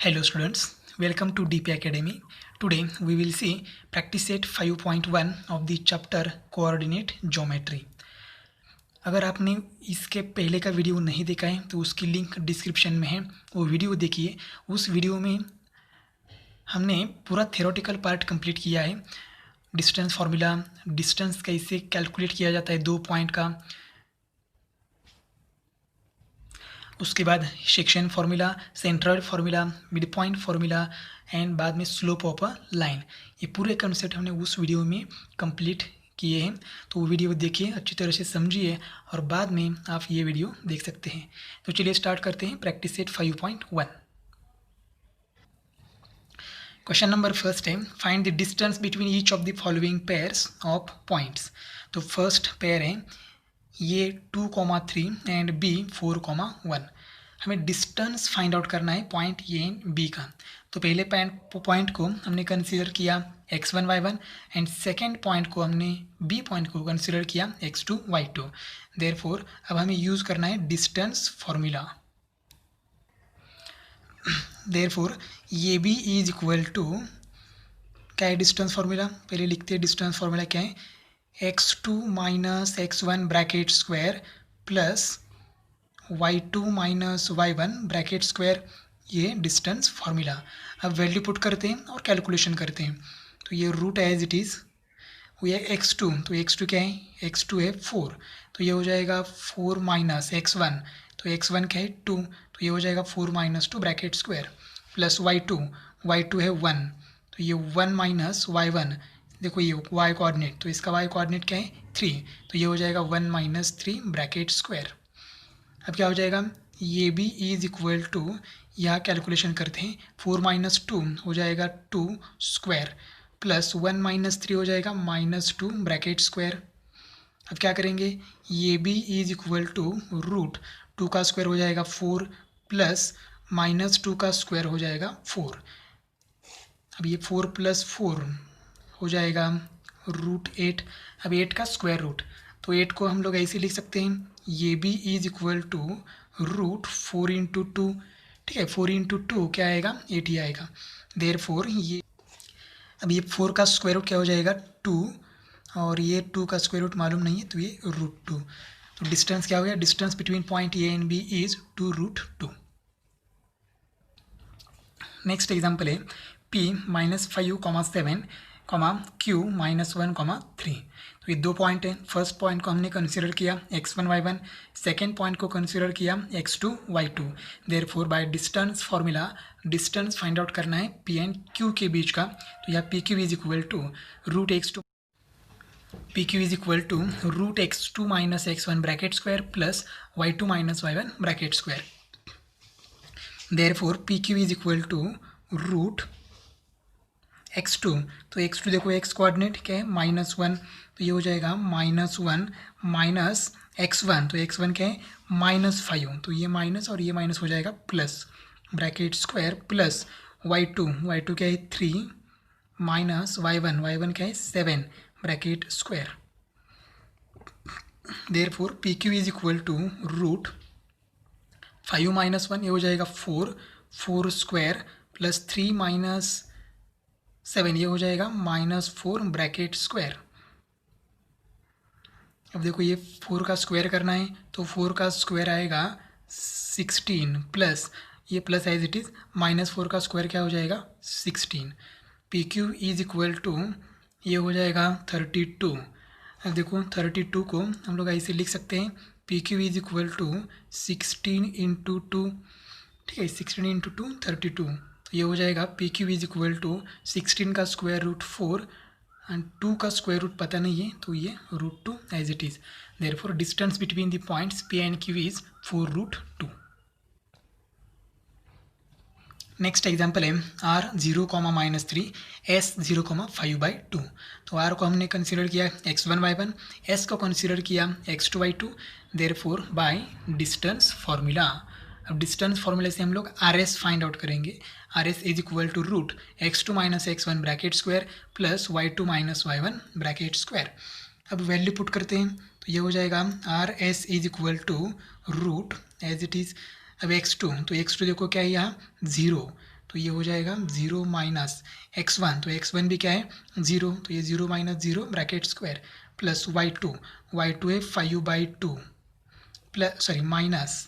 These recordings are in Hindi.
Hello students, welcome to DP Academy. Today we will see practice set 5.1 of the chapter Coordinate Geometry. अगर आपने इसके पहले का वीडियो नहीं देखा है तो उसकी लिंक डिस्क्रिप्शन में है, वो वीडियो देखिए। उस वीडियो में हमने पूरा थ्योरेटिकल पार्ट कंप्लीट किया है। डिस्टेंस फार्मूला, डिस्टेंस कैसे कैलकुलेट किया जाता है 2 पॉइंट का, उसके बाद section formula, centroid formula, mid point formula and बाद में स्लोप ऑफ अ लाइन। ये पूरे कंसेप्ट हमने उस वीडियो में कंप्लीट किए हैं, तो वो वीडियो देखिए, अच्छी तरह से समझिए और बाद में आप ये वीडियो देख सकते हैं। तो चलिए स्टार्ट करते हैं practice set 5.1। Question number first है, find the distance between each of the following pairs of points. तो फर्स्ट पेयर है ये 2,3 एंड बी 4,1। हमें डिस्टेंस फाइंड आउट करना है पॉइंट ए एंड बी का। तो पहले पॉइंट को हमने कंसीडर किया x1 y1 and second point को हमने बी पॉइंट को कंसीडर किया x2 y2। देयरफॉर अब हमें यूज़ करना है डिस्टेंस फार्मूला। देयरफॉर ये बी इज इक्वल टू, क्या है डिस्टेंस फार्मूला, पहले लिखते हैं डिस्टेंस फार्मूला क्या है, x2 minus x1 bracket square plus y2 minus y1 bracket square, ये डिस्टेंस फार्मूला। अब वैल्यू पुट करते हैं और कैलकुलेशन करते हैं। तो ये रूट एज इट इज़, ये x2, तो x2 क्या है, x2 है 4, तो ये हो जाएगा 4 माइनस x1, तो x1 क्या है 2, तो ये हो जाएगा 4 minus 2 bracket square plus y2 है 1, तो ये 1 माइनस y1, देखो ये y कोऑर्डिनेट, तो इसका y कोऑर्डिनेट क्या है 3, तो ये हो जाएगा 1 माइनस 3 ब्रैकेट स्क्वायर। अब क्या हो जाएगा, ये भी इज इक्वल टू, यहाँ कैलकुलेशन करते हैं, 4 माइनस 2 हो जाएगा 2 स्क्वायर प्लस 1 माइनस 3 हो जाएगा -2 ब्रैकेट स्क्वायर। अब क्या करेंगे, ये भी इज इक्वल टू रूट 2 का स्क्वायर हो जाएगा 4 प्लस -2 का स्क्वायर हो जाएगा 4। अब ये 4 प्लस 4 हो जाएगा रूट 8। अब 8 का स्क्वायर रूट, तो 8 को हम लोग ऐसे लिख सकते हैं, ये भी is equal to root 4 into 2, ठीक है, 4 इंटू 2 क्या आएगा 8 ही आएगा। देयरफॉर ये, अब ये 4 का स्क्वायर रूट क्या हो जाएगा 2, और ये 2 का स्क्वायर रूट मालूम नहीं है, तो ये रूट 2। तो डिस्टेंस क्या हो गया, distance between point A and B is 2 root 2। Next example है p माइनस 5,7, q माइनस 1,3। तो ये 2 पॉइंट हैं। फर्स्ट पॉइंट को हमने कंसीडर किया x1 y1, सेकेंड पॉइंट को कंसीडर किया x2 y2। Therefore by distance formula distance find out करना है p एंड q के बीच का। तो यहाँ P Q is equal to root x2 minus x1 bracket square plus y2 minus y1 bracket square. Therefore P Q is equal to root x2, तो x2 देखो x कोऑर्डिनेट क्या है -1, तो ये हो जाएगा -1 माइनस x1, तो x1 क्या है -5, तो ये माइनस और ये माइनस हो जाएगा plus bracket square plus y2 क्या है 3 माइनस y1 क्या है 7 bracket square. Therefore P Q is equal to root 5 minus 1, ये हो जाएगा 4 स्क्वायर प्लस 3 माइनस 7, ये हो जाएगा -4 ब्रैकेट स्क्वायर। अब देखो ये 4 का स्क्वायर करना है, तो 4 का स्क्वायर आएगा 16 प्लस ये प्लस एज इट इज़ -4 का स्क्वायर क्या हो जाएगा 16। P Q is equal to, ये हो जाएगा 32। अब देखो 32 को हम लोग ऐसे लिख सकते हैं, P Q is equal to 16 into 2, ठीक है, 16 इंटू 2 32, तो ये हो जाएगा P Q is equal to 16 का स्क्वायर रूट 4 एंड 2 का स्क्वायर रूट पता नहीं है, तो ये root 2 as it is. Therefore distance between the points P and Q is 4 root 2। Next example है r 0, -3, s 0,5/2। तो r को हमने कंसिडर किया x1 y1, s को कंसिडर किया x2 y2। Therefore by distance formula, अब डिस्टेंस फार्मूले से हम लोग RS फाइंड आउट करेंगे। RS is equal to root x2 minus x1 bracket square plus y2 minus y1 bracket square. अब वैल्यू पुट करते हैं, तो ये हो जाएगा RS is equal to root as it is, अब x2, तो x2 देखो क्या है यहाँ 0, तो ये हो जाएगा 0 माइनस x1, तो x1 भी क्या है 0, तो ये 0 minus 0 bracket square plus y2 है 5/2 प्लस सॉरी माइनस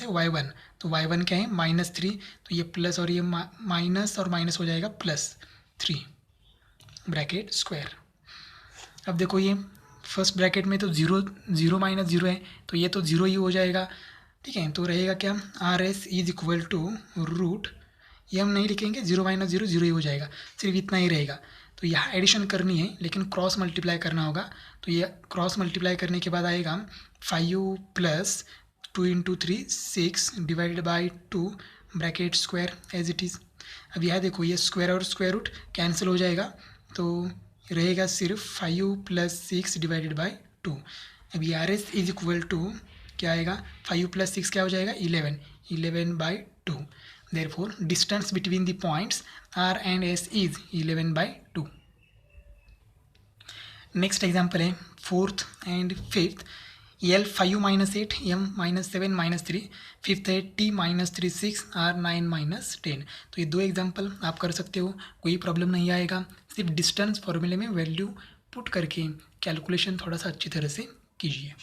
है y1, तो y1 क्या है -3, तो ये प्लस और ये माइनस और माइनस हो जाएगा +3 ब्रैकेट स्क्वायर। अब देखो ये फर्स्ट ब्रैकेट में तो 0 माइनस 0 है, तो ये तो 0 ही हो जाएगा, ठीक है। तो रहेगा क्या RS is equal to root, ये हम नहीं लिखेंगे, 0 माइनस 0 0 ही हो जाएगा, सिर्फ इतना ही रहेगा। तो यहाँ एडिशन करनी है लेकिन क्रॉस मल्टीप्लाई करना होगा, तो ये क्रॉस मल्टीप्लाई करने के बाद आएगा 5 plus 2 into 3 6 divided by 2 bracket square as it is. अब यहाँ देखो ये स्क्वायर और स्क्वायर रूट कैंसिल हो जाएगा, तो रहेगा सिर्फ 5 प्लस 6 डिवाइडेड बाई 2। अब ये RS इज इक्वल टू क्या आएगा 5 प्लस 6 क्या हो जाएगा 11/2। Therefore distance between the points R and S is 11/2। Next example है 4th and 5th। L 5 minus 8, M minus 7 minus 3, 5th है T माइनस 3 6, R 9 माइनस 10। तो ये दो एग्जाम्पल आप कर सकते हो, कोई प्रॉब्लम नहीं आएगा, सिर्फ डिस्टेंस फॉर्मूले में वैल्यू पुट करके कैलकुलेशन थोड़ा सा अच्छी तरह से कीजिए।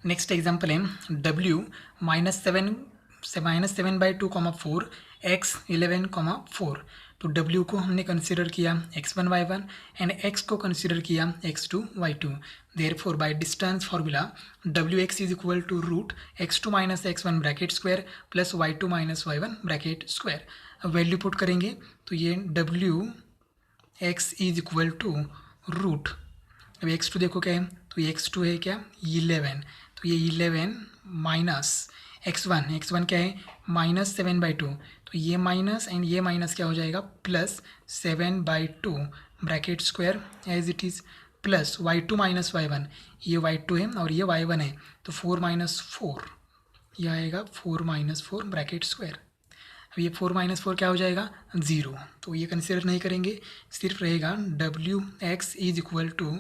नेक्स्ट एग्जाम्पल है W -7/2, 4 X 11, 4। तो W को हमने कंसिडर किया x1 y1 एंड x को कंसिडर किया x2 y2। Therefore by distance formula Wx is equal to root x2 minus x1 bracket square plus y2 minus y1 bracket square. अब वैल्यू पुट करेंगे तो ये Wx is equal to root, अब x2 देखो क्या है, तो ये x2 है क्या 11, तो ये 11 माइनस x1 क्या है -7/2, तो ये माइनस एंड ये माइनस क्या हो जाएगा +7/2 bracket square as it is, plus y2 minus y1, ये y2 है और ये y1 है, तो 4 माइनस 4 यह आएगा 4 माइनस 4 ब्रैकेट स्क्वायर। अब ये 4 माइनस 4 क्या हो जाएगा 0, तो ये कंसिडर नहीं करेंगे, सिर्फ रहेगा Wx is equal to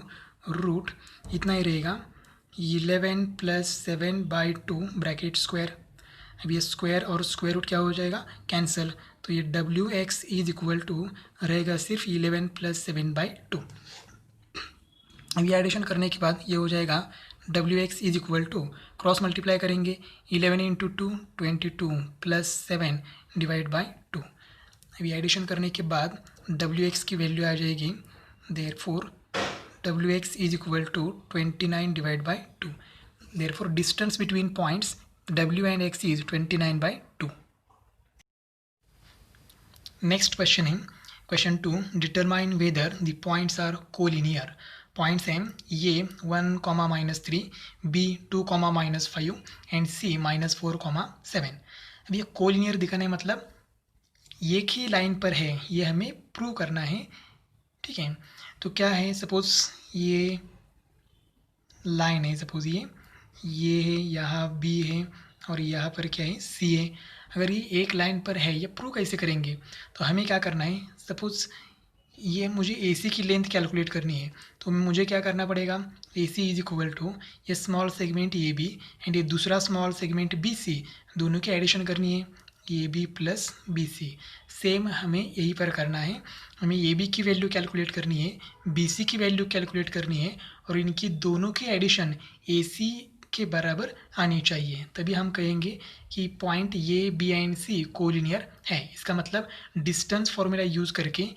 root इतना ही रहेगा 11 प्लस 7/2 ब्रैकेट स्क्वायर। अब ये स्क्वायर और स्क्वायर रूट क्या हो जाएगा कैंसिल, तो ये Wx इज इक्वल टू रहेगा सिर्फ 11 प्लस 7/2। अब ये एडिशन करने के बाद ये हो जाएगा Wx is equal to cross multiply करेंगे 11 इंटू 2 22 प्लस 7 डिवाइड बाई 2। अब ये एडिशन करने के बाद Wx की वैल्यू आ जाएगी, therefore Wx is equal to 29 divided by 2. Therefore, distance between points W and X is 29/2. Next question है question 2. Determine whether the points are collinear. Points हैं ये 1, -3, B 2, -5 and C -4, 7। अब ये कोलिनियर दिखाने मतलब एक ही लाइन पर है, ये हमें प्रूव करना है, ठीक है। तो क्या है, सपोज ये लाइन है, सपोज ये है, यहाँ B है और यहाँ पर क्या है C है। अगर ये एक लाइन पर है, ये प्रूव कैसे करेंगे, तो हमें क्या करना है, सपोज ये मुझे AC की लेंथ कैलकुलेट करनी है, तो मुझे क्या करना पड़ेगा, AC इज इक्वल टू ये स्मॉल सेगमेंट AB एंड ये दूसरा स्मॉल सेगमेंट BC, दोनों की एडिशन करनी है, AB प्लस BC। सेम हमें यही पर करना है, हमें AB की वैल्यू कैलकुलेट करनी है, BC की वैल्यू कैलकुलेट करनी है और इनकी दोनों की एडिशन AC के बराबर आनी चाहिए, तभी हम कहेंगे कि point A, B and C collinear है। इसका मतलब डिस्टेंस फॉर्मूला यूज़ करके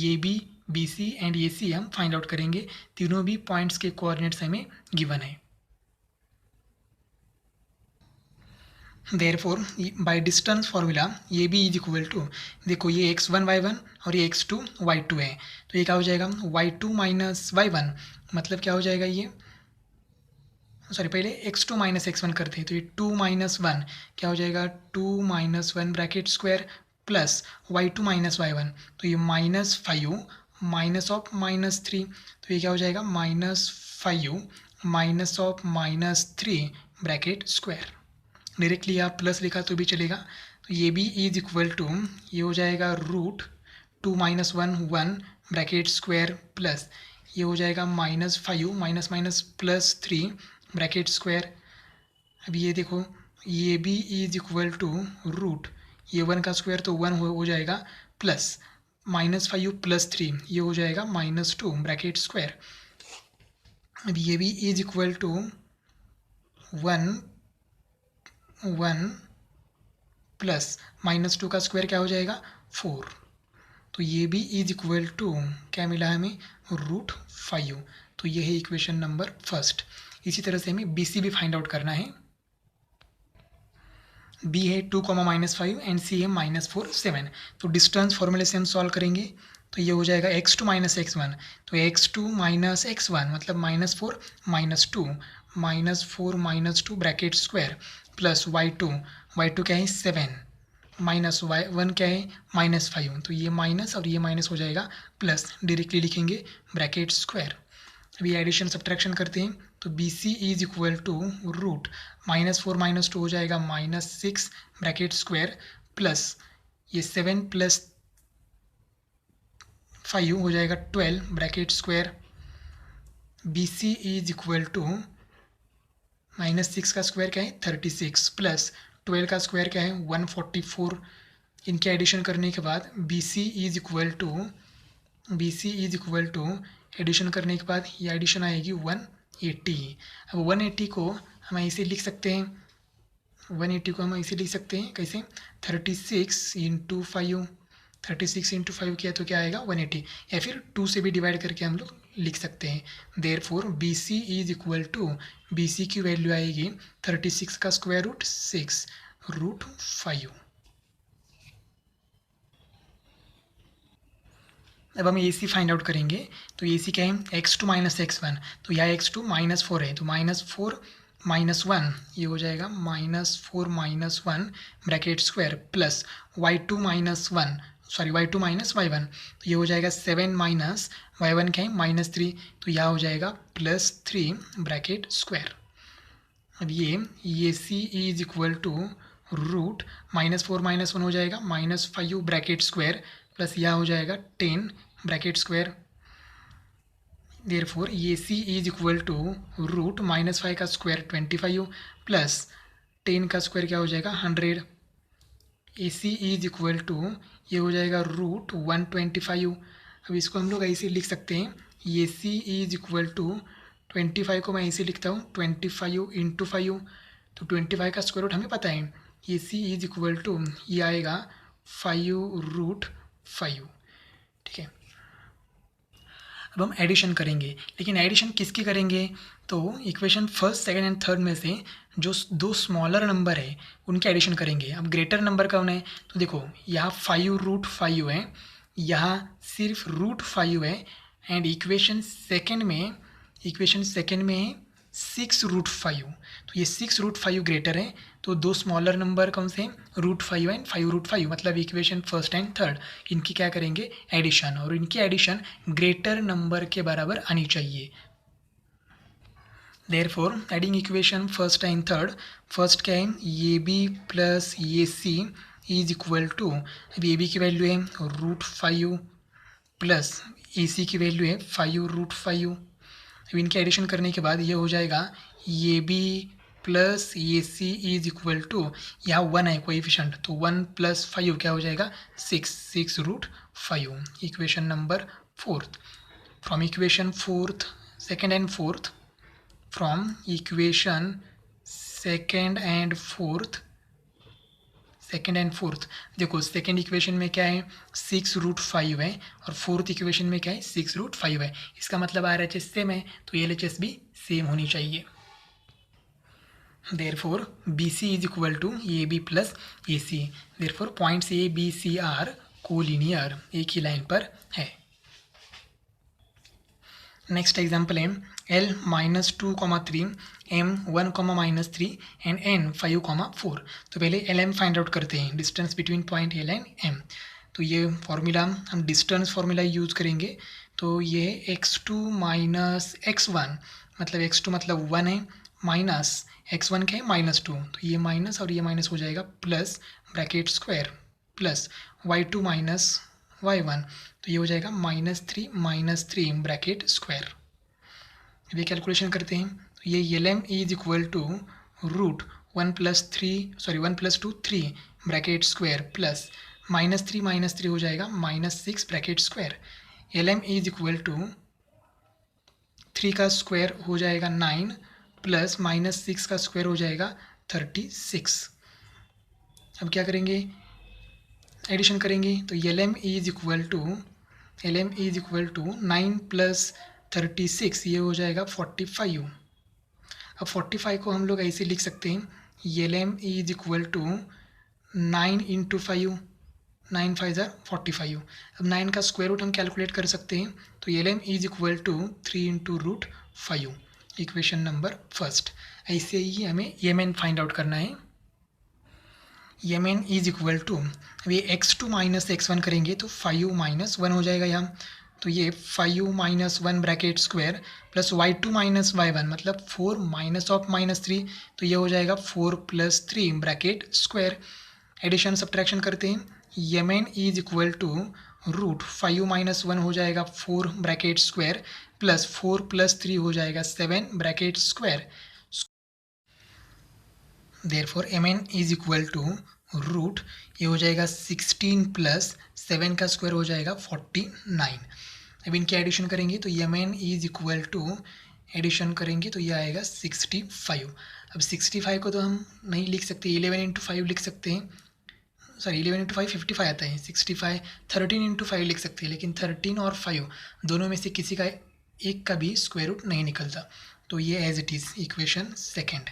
AB, BC एंड AC हम फाइंड आउट करेंगे, तीनों भी पॉइंट्स के कोऑर्डिनेट्स हमें गिवन है। Therefore by distance formula AB is equal to, देखो ये x1 y1 और ये x2 y2 है, तो ये क्या हो जाएगा y2 माइनस y1, मतलब क्या हो जाएगा, ये सॉरी पहले x2 माइनस x1 करते हैं, तो ये 2 माइनस 1 क्या हो जाएगा 2 minus 1 bracket square plus y2 minus y1, तो ये -5 माइनस ऑफ -3, तो ये क्या हो जाएगा -5 minus of -3 bracket square. Directly आप प्लस लिखा तो भी चलेगा, तो ये भी इज इक्वल टू ये हो जाएगा root 2 minus 1 bracket square plus ये हो जाएगा -5 माइनस माइनस +3 ब्रैकेट स्क्वायर। अब ये देखो ये भी इज इक्वल टू रूट ये 1 का स्क्वायर तो 1 हो जाएगा, प्लस -5u प्लस 3 ये हो जाएगा -2 ब्रैकेट स्क्वायर। अब ये भी इज इक्वल टू 1 प्लस -2 का स्क्वायर क्या हो जाएगा 4। तो ये भी इज इक्वल टू क्या मिला हमें √5। तो ये है इक्वेशन नंबर फर्स्ट। इसी तरह से हमें BC भी फाइंड आउट करना है। B है 2, -5 एंड C है -4, 7। तो डिस्टेंस फॉर्मूले से हम सॉल्व करेंगे। तो ये हो जाएगा x2 - x1। तो x2 - x1 मतलब -4 -2 -4 -2 ब्रैकेट स्क्वायर प्लस y2 क्या है 7 माइनस y1 क्या है -5। तो ये माइनस और ये माइनस हो जाएगा प्लस, डायरेक्टली लिखेंगे ब्रैकेट स्क्वायर। अभी एडिशन सब्ट्रैक्शन करते हैं। तो BC इज इक्वल टू -4 -2 हो जाएगा -6 ब्रैकेट स्क्वायर प्लस ये 7 + 5 हो जाएगा 12 bracket square. BC is equal to -6 का स्क्वायर क्या है 36 प्लस 12 का स्क्वायर क्या है 144। इनके एडिशन करने के बाद BC is equal to addition करने के बाद ये एडिशन आएगी 180। अब 180 को हम ऐसे लिख सकते हैं, 180 को हम ऐसे लिख सकते हैं कैसे 36 × 5, 36 × 5 किया तो क्या आएगा 180, या फिर 2 से भी डिवाइड करके हम लोग लिख सकते हैं। Therefore BC is equal to BC की वैल्यू आएगी 36 का स्क्वायर रूट 6 √5। अब हम AC फाइंड आउट करेंगे। तो AC क्या है x2 - x1। तो यहाँ x2 -4 है, तो -4 -1 ये हो जाएगा -4 -1 bracket square plus y2 - y1। तो ये हो जाएगा 7 माइनस y1 क्या है -3। तो यहाँ हो जाएगा +3 ब्रैकेट स्क्वायर। अब ये C इज इक्वल टू √-4 -1 हो जाएगा -5 ब्रैकेट स्क्वायर प्लस यह हो जाएगा 10 ब्रैकेट स्क्वायर। देयरफॉर ये C इज इक्वल टू √-5 का स्क्वायर 25 प्लस 10 का स्क्वायर क्या हो जाएगा 100। AC इज इक्वल टू ये हो जाएगा √125। अब इसको हम लोग ऐसे लिख सकते हैं, ये C इज इक्वल टू 25 को मैं ऐसे लिखता हूँ 25 × 5। तो 25 का स्क्वायर रूट हमें पता है, ये C इज इक्वल टू ये आएगा 5√5। ठीक है। अब हम एडिशन करेंगे, लेकिन एडिशन किसकी करेंगे? तो equation first, second and third में से जो 2 स्मॉलर नंबर है उनके एडिशन करेंगे। अब ग्रेटर नंबर कौन है? तो देखो यहाँ 5√5 है, यहाँ सिर्फ √5 है, एंड इक्वेशन सेकंड में 6√5। तो ये 6√5 ग्रेटर है। तो 2 स्मॉलर नंबर कौन से हैं? √5 एंड 5√5, मतलब इक्वेशन फर्स्ट एंड थर्ड इनकी क्या करेंगे एडिशन, और इनकी एडिशन ग्रेटर नंबर के बराबर आनी चाहिए। Therefore adding equation first and third, first क्या है AB plus AC is equal to, अब AB की वैल्यू है √5 प्लस AC की वैल्यू है 5√5। अब इनके एडिशन करने के बाद ये हो जाएगा AB plus AC is equal to, यहाँ 1 है कोएफिशिएंट, तो 1 + 5 क्या हो जाएगा 6√5। Equation number fourth. From equation fourth second and fourth, from equation second and fourth देखो सेकेंड इक्वेशन में क्या है 6√5 है, और फोर्थ इक्वेशन में क्या है 6√5 है। इसका मतलब RHS सेम है, तो LHS भी सेम होनी चाहिए। Therefore BC is equal to AB plus AC। Therefore points A B C are collinear, एक ही लाइन पर है। नेक्स्ट एग्जाम्पल है L -2, 3 M 1, -3 एंड N 5, 4। तो पहले LM फाइंड आउट करते हैं, distance between point L and M। तो ये फॉर्मूला हम डिस्टेंस फार्मूला यूज़ करेंगे। तो ये x2 - x1 मतलब x2 मतलब 1 है, माइनस x1 क्या है -2, तो ये माइनस और ये माइनस हो जाएगा plus bracket square plus y2 - y1, तो ये हो जाएगा -3 ब्रैकेट स्क्वायर। ये कैलकुलेशन करते हैं। तो ये LM is equal to 1 + 2 3 bracket square plus -3 हो जाएगा -6 bracket square. lm is equal to 3 का स्क्वायर हो जाएगा 9 प्लस -6 का स्क्वायर हो जाएगा 36। अब क्या करेंगे, एडिशन करेंगे तो lm is equal to 9 plus 36 ये हो जाएगा 45। अब 45 को हम लोग ऐसे लिख सकते हैं lm is equal to 9 into 5, 9 5 ज़ार 45। अब 9 का स्क्वायर रूट हम कैलकुलेट कर सकते हैं तो lm is equal to 3 into root 5, equation number first. ऐसे ही हमें mn फाइंड आउट करना है। mn इज इक्वल टू, अब ये x2 माइनस x1 करेंगे तो 5 माइनस 1 हो जाएगा यहाँ, तो ये 5 minus 1 bracket square plus y2 minus y1 मतलब 4 माइनस ऑफ -3, तो ये हो जाएगा 4 + 3 ब्रैकेट स्क्वायर। एडिशन सब्ट्रैक्शन करते हैं, mn is equal to root 5 minus 1 हो जाएगा 4 ब्रैकेट स्क्वायर प्लस 4 + 3 हो जाएगा 7 bracket square. Therefore mn is equal to root, ये हो जाएगा 16 प्लस 7 का स्क्वायर हो जाएगा 49। अब इनके एडिशन करेंगे तो mn is equal to, addition करेंगे तो ये आएगा 65। अब 65 को तो हम नहीं लिख सकते, 11 इंटू 5 लिख सकते हैं, सॉरी 11 इंटू 5 55 आता है, 65 13 इंटू 5 लिख सकते हैं, लेकिन 13 और 5 दोनों में से किसी का एक का भी स्क्वायर रूट नहीं निकलता, तो ये as it is equation second.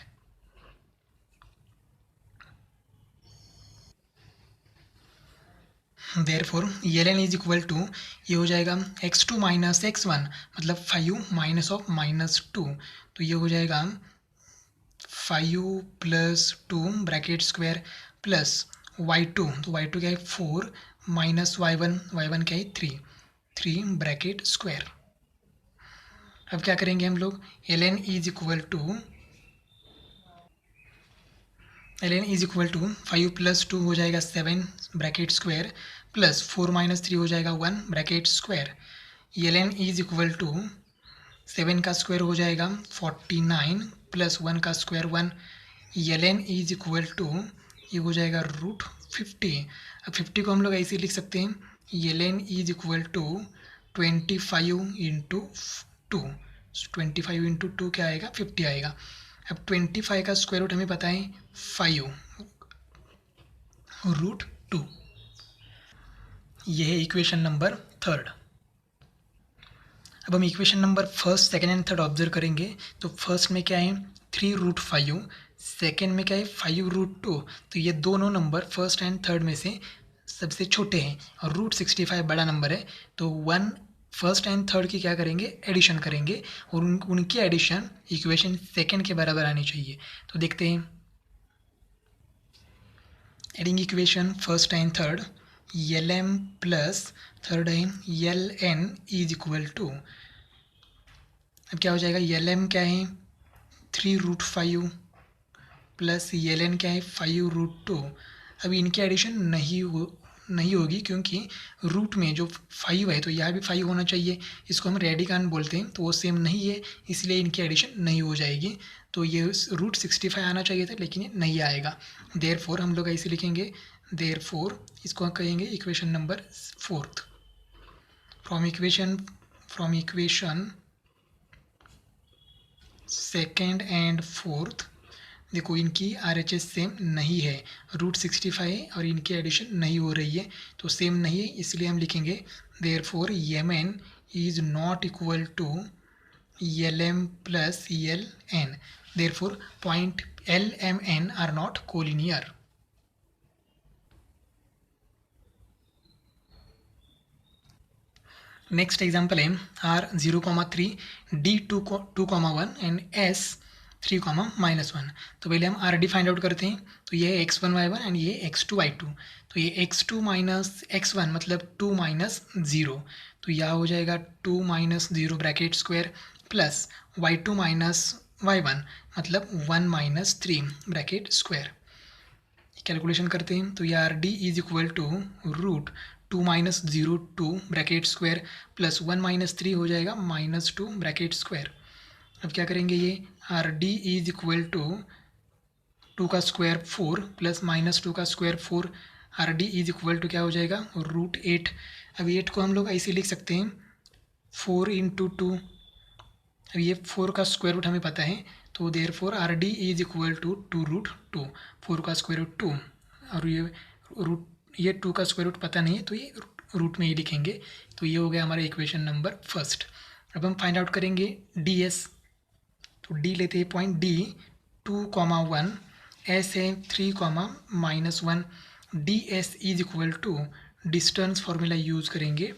Therefore ln is equal to, ये हो जाएगा x2 माइनस x1 मतलब 5 माइनस ऑफ -2, तो ये हो जाएगा 5 + 2 ब्रैकेट स्क्वायर प्लस y2, तो y2 क्या है 4 माइनस y1 क्या है 3 ब्रैकेट स्क्वायर। अब क्या करेंगे हम लोग, ln इज इक्वल टू 5 + 2 हो जाएगा 7 ब्रैकेट स्क्वायर प्लस 4 - 3 हो जाएगा 1 bracket square. ln is equal to 7 का स्क्वायर हो जाएगा 49 प्लस 1 का square 1। ln is equal to, ये हो जाएगा रूट 50। अब 50 को हम लोग ऐसे लिख सकते हैं, ln is equal to 25 into 2, 25 into 2 क्या आएगा 50 आएगा। अब 25 का स्क्वायर रूट हमें पता है 5 रूट 2, यह है इक्वेशन नंबर थर्ड। अब हम equation number first, second and third observe करेंगे तो फर्स्ट में क्या है 3 रूट 5, सेकेंड में क्या है 5 रूट 2, तो ये दोनों नंबर फर्स्ट एंड थर्ड में से सबसे छोटे हैं और रूट 65 बड़ा नंबर है, तो वन फर्स्ट एंड थर्ड की क्या करेंगे एडिशन करेंगे और उनकी एडिशन इक्वेशन सेकेंड के बराबर आनी चाहिए। तो देखते हैं, adding equation first and third, lm plus third है ln इज इक्वल टू, अब क्या हो जाएगा lm क्या है 3 रूट 5 प्लस ln क्या है 5 रूट 2। अब इनकी एडिशन नहीं होगी क्योंकि रूट में जो 5 है तो यहाँ भी 5 होना चाहिए, इसको हम रेडिकान बोलते हैं, तो वो सेम नहीं है इसलिए इनकी एडिशन नहीं हो जाएगी। तो ये रूट 65 आना चाहिए था लेकिन ये नहीं आएगा। देयरफॉर हम लोग ऐसे लिखेंगे, देयरफॉर इसको कहेंगे equation number fourth. From equation second and fourth, देखो इनकी RHS सेम नहीं है, रूट 65 है और इनकी एडिशन नहीं हो रही है, तो सेम नहीं है इसलिए हम लिखेंगे therefore mn is not equal to lm plus ln, therefore point l m n are not collinear. Next example है R0,3 D2,1 एंड S3,-1। तो पहले हम RD फाइंड आउट करते हैं, तो ये है x1 y1 एंड ये x2 y2, तो ये x2 माइनस x1 मतलब 2 माइनस 0, तो यह हो जाएगा 2 minus 0 bracket square plus y2 minus y1 मतलब 1 माइनस 3 ब्रैकेट स्क्वायर। कैलकुलेशन करते हैं तो ये RD is equal to root 2 minus 0 2 bracket square plus 1 minus 3 हो जाएगा -2 ब्रैकेट स्क्वायर। अब क्या करेंगे, ये RD इज इक्वल टू 2 का स्क्वायर 4 प्लस माइनस 2 का square 4 R D is equal to क्या हो जाएगा √8। अब 8 को हम लोग ऐसे लिख सकते हैं 4 इंटू 2। अब ये 4 का स्क्वायर रूट हमें पता है, तो therefore R D is equal to 2√2। 4 का स्क्वायर रूट 2 और ये 2 का स्क्वायर रूट पता नहीं है, तो ये रूट में ही लिखेंगे। तो ये हो गया हमारा इक्वेशन नंबर फर्स्ट। अब हम फाइंड आउट करेंगे डी एस। तो डी लेते हैं पॉइंट डी 2,1, एस है 3,-1। D S is equal to distance formula use करेंगे।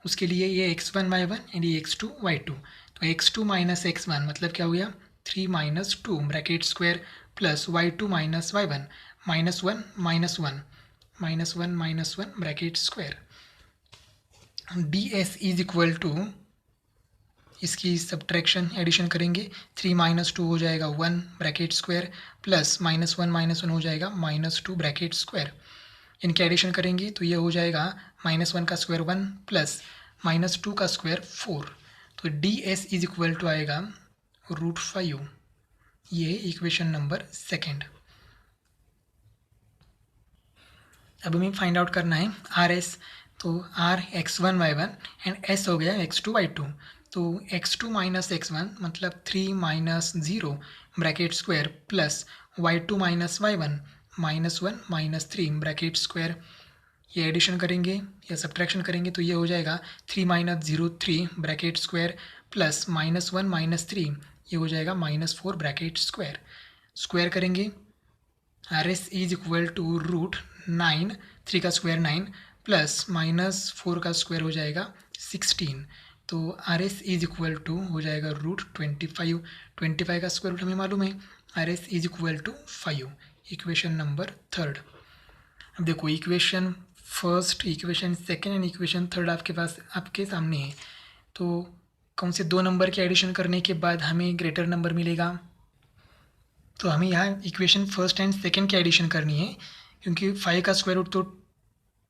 उसके लिए ये x1 y1 एंड ये x2 y2। तो x2 माइनस x1 मतलब क्या हो गया 3 minus 2 bracket square plus y2 minus y1 -1 -1 bracket square. D S is equal to इसकी सब्ट्रैक्शन एडिशन करेंगे। 3 माइनस 2 हो जाएगा 1 ब्रैकेट स्क्वायर प्लस -1 हो जाएगा -2 ब्रैकेट स्क्वायर। इनके एडिशन करेंगे तो ये हो जाएगा -1 का स्क्वायर 1 प्लस -2 का स्क्वायर 4। तो D S is equal to आएगा √5। ये इक्वेशन नंबर सेकेंड। अब हमें फाइंड आउट करना है आर एस। तो R x1 y1 and S हो गया x2 y2। तो x2 माइनस x1 मतलब 3 minus 0 bracket square plus y2 minus y1 -1 -3 bracket square. ये एडिशन करेंगे या सब्ट्रैक्शन करेंगे तो ये हो जाएगा 3 माइनस 0 3 ब्रैकेट स्क्वायर प्लस -1 -3 ये हो जाएगा -4 ब्रैकेट स्क्वायर। स्क्वायर करेंगे R S is equal to √9, 3 का स्क्वायर 9 प्लस -4 का स्क्वायर हो जाएगा 16। तो R S is equal to हो जाएगा √25। 25 का स्क्वायर रूट हमें मालूम है, R S is equal to 5। Equation number third. अब देखो equation first, equation second and equation third आपके सामने है। तो कौन से 2 नंबर के एडिशन करने के बाद हमें ग्रेटर नंबर मिलेगा। तो हमें यहाँ इक्वेशन फर्स्ट एंड सेकेंड की एडिशन करनी है, क्योंकि 5 का स्क्वायर रूट तो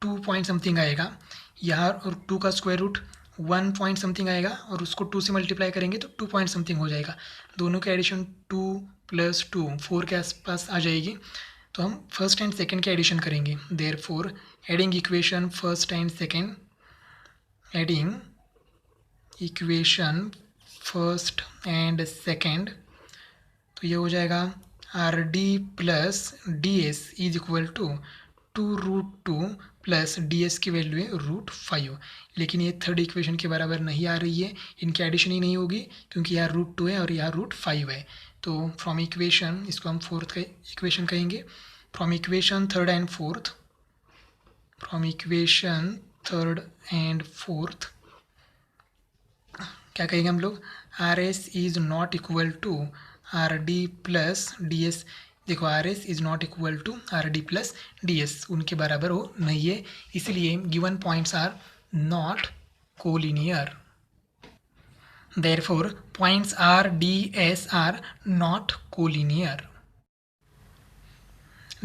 2 पॉइंट समथिंग आएगा यहाँ, और 2 का स्क्वायर रूट 1 पॉइंट समथिंग आएगा, और उसको 2 से मल्टीप्लाई करेंगे तो 2 पॉइंट समथिंग हो जाएगा। दोनों के एडिशन 2 + 2 4 के आसपास आ जाएगी। तो हम फर्स्ट एंड सेकेंड के एडिशन करेंगे। Therefore adding equation first and second, adding equation first and second. तो ये हो जाएगा R D plus D S is equal to 2√2 plus D S की वैल्यू है √5। लेकिन ये थर्ड इक्वेशन के बराबर नहीं आ रही है, इनकी एडिशन ही नहीं होगी, क्योंकि यहाँ √2 है और यहाँ √5 है। तो फ्रॉम इक्वेशन, इसको हम फोर्थ का इक्वेशन कहेंगे। From equation third and fourth, from equation third and fourth क्या कहेंगे हम लोग, R S is not equal to R D plus D S. देखो R S is not equal to R D plus D S, उनके बराबर हो नहीं है, इसलिए given points are not collinear. Therefore, points R, D, S are not collinear.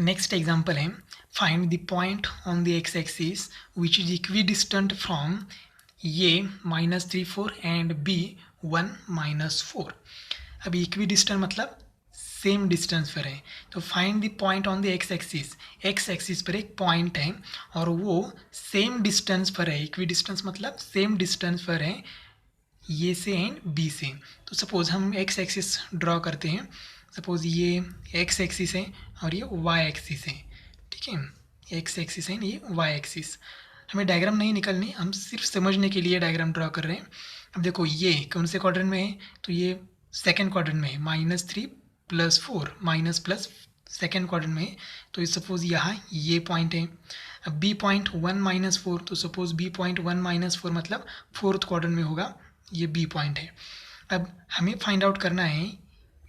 Next example है, find the point on the x-axis which is equidistant from A -3 4 and B 1 -4। अब इक्विडिस्टेंट मतलब सेम डिस्टेंस पर है। तो find the point on the x axis पर एक पॉइंट है और वो सेम डिस्टेंस पर है। इक्विडिस्टेंस मतलब सेम डिस्टेंस पर है ये से एंड बी से। तो सपोज़ हम एक्स एक्सिस ड्रॉ करते हैं। सपोज़ ये एक्स एक्सिस है और ये वाई एक्सिस है, ठीक है। एक्स एक्सिस है, ये वाई एक्सिस। हमें डायग्राम नहीं निकलनी, हम सिर्फ समझने के लिए डायग्राम ड्रॉ कर रहे हैं। अब देखो ये कौन से क्वाड्रेंट में है, तो ये सेकेंड क्वाड्रेंट में है, -3 + 4 माइनस प्लस सेकेंड क्वाड्रेंट में है। तो सपोज़ यहाँ ये पॉइंट है। अब बी पॉइंट 1 -4, तो सपोज़ बी पॉइंट 1 -4 मतलब फोर्थ क्वाड्रेंट में होगा, ये बी पॉइंट है। अब हमें फाइंड आउट करना है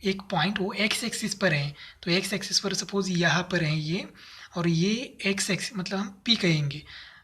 एक पॉइंट वो एक्स एक्सिस पर है। तो एक्स एक्सिस पर सपोज यहाँ पर है ये, और ये एक्स एक्सिस मतलब हम पी कहेंगे।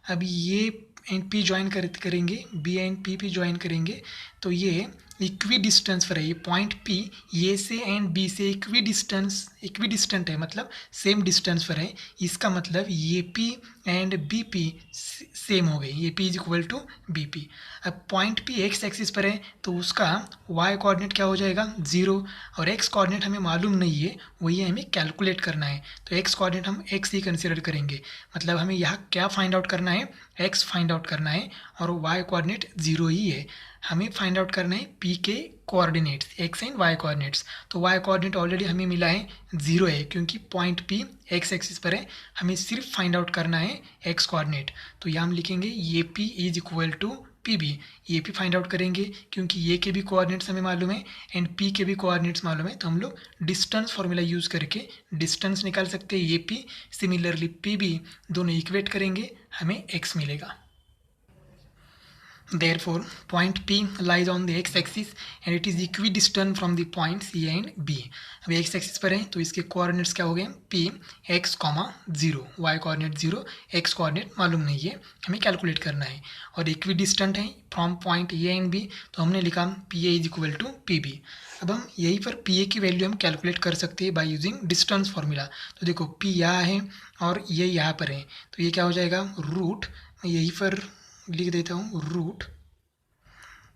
अब ये एंड पी ज्वाइन करेंगे, बी एंड पी ज्वाइन करेंगे, तो ये इक्वी डिस्टेंस पर है, ये पॉइंट पी ए से एंड बी से इक्वी डिस्टेंट है, मतलब सेम डिस्टेंस पर है। इसका मतलब A P and B P same हो गए, A P is equal to B P. अब पॉइंट पी एक्स एक्सिस पर है तो उसका वाई कोऑर्डिनेट क्या हो जाएगा 0, और एक्स कोऑर्डिनेट हमें मालूम नहीं है, वही हमें कैलकुलेट करना है। तो एक्स कोऑर्डिनेट हम एक्स ही कंसिडर करेंगे, मतलब हमें यहाँ क्या फाइंड आउट करना है, एक्स फाइंड आउट करना है, और वाई कोऑर्डिनेट 0 ही है। हमें फाइंड आउट करना है पी के coordinates, X and Y coordinates. तो वाई कोऑर्डिनेट ऑलरेडी हमें मिला है 0 है, क्योंकि पॉइंट पी एक्स एक्सिस पर है। हमें सिर्फ फाइंड आउट करना है एक्स कोऑर्डिनेट। तो यहाँ हम लिखेंगे A P is equal to P B. A P find out करेंगे क्योंकि ए के भी कोऑर्डिनेट्स हमें मालूम है एंड पी के भी कोऑर्डिनेट्स मालूम है, तो हम लोग डिस्टेंस फॉर्मूला यूज़ करके डिस्टेंस निकाल सकते हैं A P. Similarly P B दोनों इक्वेट करेंगे, हमें एक्स मिलेगा। Therefore, point P lies on the x-axis and it is equidistant from the points A and B. अब x एक्सिस पर है तो इसके कोऑर्डिनेट्स क्या हो गए P x, 0, y coordinate 0, x coordinate मालूम नहीं है, हमें कैलकुलेट करना है। और इक्विडिस्टेंट है from point A and B, तो हमने लिखा P A is equal to P B. अब हम यहीं पर पी ए की वैल्यू हम कैलकुलेट कर सकते हैं बाय यूजिंग डिस्टेंस फार्मूला। तो देखो पी यहाँ है और ये यहाँ पर है, तो ये क्या हो जाएगा रूट, मैं यहीं पर लिख देता हूँ, रूट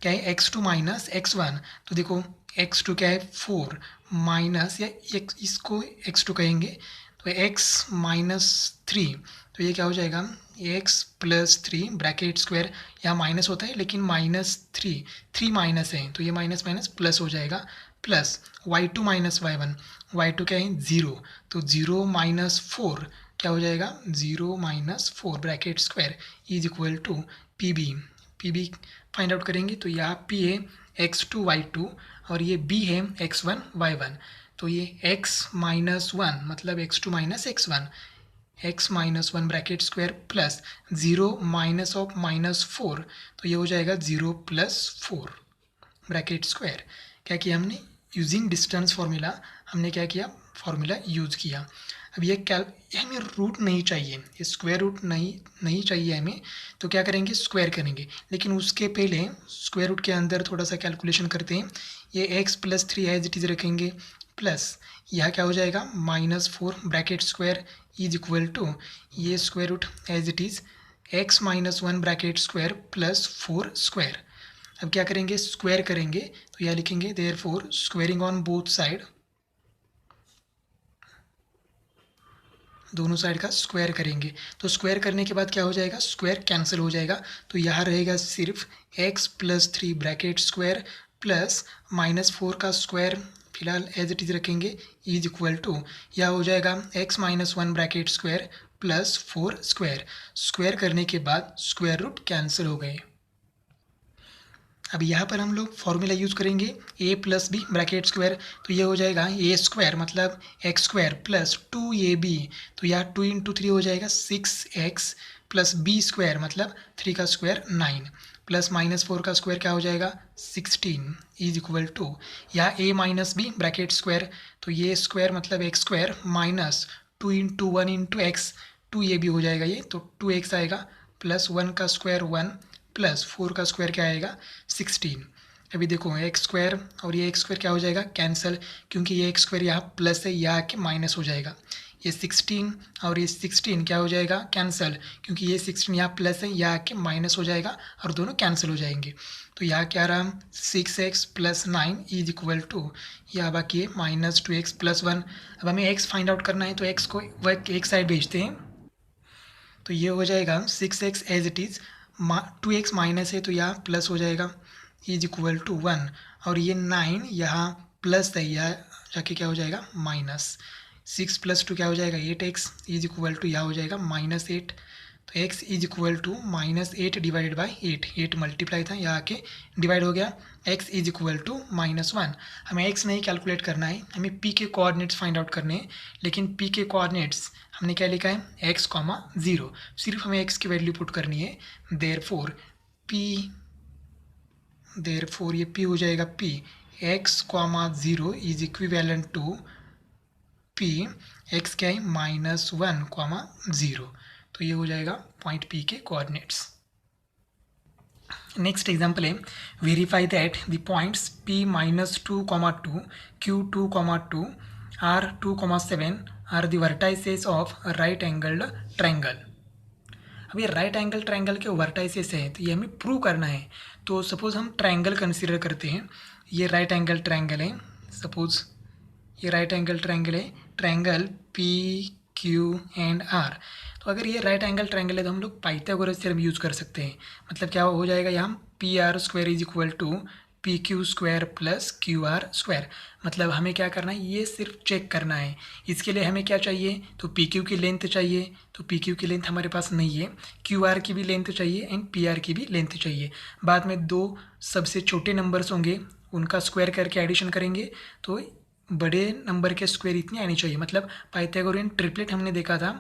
क्या है x2 माइनस x1। तो देखो x2 क्या है 4 माइनस, या इसको x2 कहेंगे, तो x माइनस 3, तो ये क्या हो जाएगा x प्लस 3 ब्रैकेट स्क्वायर, यहाँ माइनस होता है लेकिन माइनस 3 माइनस है तो ये माइनस माइनस प्लस हो जाएगा, plus y2 minus y1, y2 क्या है 0, तो 0 माइनस 4 क्या हो जाएगा 0 minus 4 bracket square is equal to P B find out करेंगे। तो यहाँ P है x2 y2 और ये B है x1 y1। तो ये x माइनस 1 मतलब x2 minus x1, x minus 1 bracket square plus 0 minus of minus 4, तो ये हो जाएगा 0 प्लस 4 ब्रैकेट स्क्वायर। क्या किया हमने यूजिंग डिस्टेंस फार्मूला, हमने क्या किया फार्मूला यूज़ किया। अब ये हमें रूट नहीं चाहिए, ये स्क्वायर रूट नहीं चाहिए हमें, तो क्या करेंगे स्क्वायर करेंगे। लेकिन उसके पहले स्क्वायर रूट के अंदर थोड़ा सा कैलकुलेशन करते हैं। ये x plus 3 as it is रखेंगे, प्लस यह क्या हो जाएगा minus 4 bracket square is equal to ये square root as it is x minus 1 bracket square plus 4 square. अब क्या करेंगे स्क्वायर करेंगे, तो यह लिखेंगे therefore squaring on both side, दोनों साइड का स्क्वायर करेंगे। तो स्क्वायर करने के बाद क्या हो जाएगा स्क्वायर कैंसिल हो जाएगा, तो यहाँ रहेगा सिर्फ x plus 3 bracket square plus minus 4 का स्क्वायर फिलहाल एज इट इज़ रखेंगे इज इक्वल टू यह हो जाएगा x minus 1 bracket square plus 4 square. Square करने के बाद स्क्वायर रूट कैंसिल हो गए। अब यहाँ पर हम लोग फॉर्मूला यूज़ करेंगे a plus b bracket square, तो ये हो जाएगा ए स्क्वायर मतलब एक्स स्क्वायर प्लस 2ab, तो यहाँ 2 इंटू 3 हो जाएगा 6x प्लस बी स्क्वायर मतलब 3 का स्क्वायर 9 प्लस माइनस 4 का स्क्वायर क्या हो जाएगा 16 इज इक्वल टू यहाँ a minus b bracket square, तो ये स्क्वायर मतलब x square minus 2 into 1 into x 2ab हो जाएगा ये, तो 2x आएगा प्लस 1 का स्क्वायर 1 प्लस 4 का स्क्वायर क्या आएगा 16। अभी देखो एक्स स्क्वायर और ये एक्स स्क्वायर क्या हो जाएगा कैंसिल, क्योंकि ये एक्स स्क्वायर यहाँ प्लस है यहाँ आके माइनस हो जाएगा। ये 16 और ये 16 क्या हो जाएगा कैंसिल, क्योंकि ये 16 यहाँ प्लस है यहाँ आके माइनस हो जाएगा और दोनों कैंसिल हो जाएंगे। तो यहाँ क्या रहा 6x plus 9 is equal to यहाँ बाकी है माइनस 2x प्लस 1। अब हमें x फाइंड आउट करना है तो x को वह एक साइड भेजते हैं, तो ये हो जाएगा 6x as it is 2x minus है तो यहाँ प्लस हो जाएगा इज इक्वल टू 1, और ये 9 यहाँ प्लस है यहाँ जाके क्या हो जाएगा माइनस 6 प्लस 2 क्या हो जाएगा 8x इज इक्वल टू यहाँ हो जाएगा माइनस 8, तो x is equal to minus 8 divided by 8 multiply था यहाँ आके डिवाइड हो गया, x इज इक्वल टू -1। हमें x नहीं कैलकुलेट करना है, हमें p के कोऑर्डिनेट्स फाइंड आउट करने हैं। लेकिन p के कोऑर्डिनेट्स हमने क्या लिखा है x, 0, सिर्फ हमें x की वैल्यू पुट करनी है। देयरफॉर ये p हो जाएगा p x, 0 is equivalent to p x क्या है -1, 0, तो ये हो जाएगा पॉइंट p के कोऑर्डिनेट्स। नेक्स्ट एग्जाम्पल है, verify that the points p -2, q2, 2 r2, 7 are the vertices of right angled triangle. अब ये राइट एंगल ट्रायंगल के वर्टाइसेस हैं तो ये हमें प्रूव करना है। तो सपोज हम ट्रायंगल कंसीडर करते हैं, ये राइट एंगल ट्रायंगल है, सपोज ये राइट एंगल ट्रायंगल है, triangle P Q and R. तो अगर ये राइट एंगल ट्रायंगल है तो हम लोग पाइथागोरस थ्योरम यूज़ कर सकते हैं। मतलब क्या हो जाएगा, यहाँ P R square is equal to P Q square plus Q R square. मतलब हमें क्या करना है, ये सिर्फ चेक करना है। इसके लिए हमें क्या चाहिए, तो पी क्यू की लेंथ चाहिए, तो पी क्यू की लेंथ हमारे पास नहीं है, क्यू आर की भी लेंथ चाहिए एंड पी आर की भी लेंथ चाहिए। बाद में दो सबसे छोटे नंबर्स होंगे, उनका स्क्वायर करके एडिशन करेंगे तो बड़े नंबर के स्क्वायर इतनी आनी चाहिए। मतलब पाइथागोरियन ट्रिपलेट हमने देखा था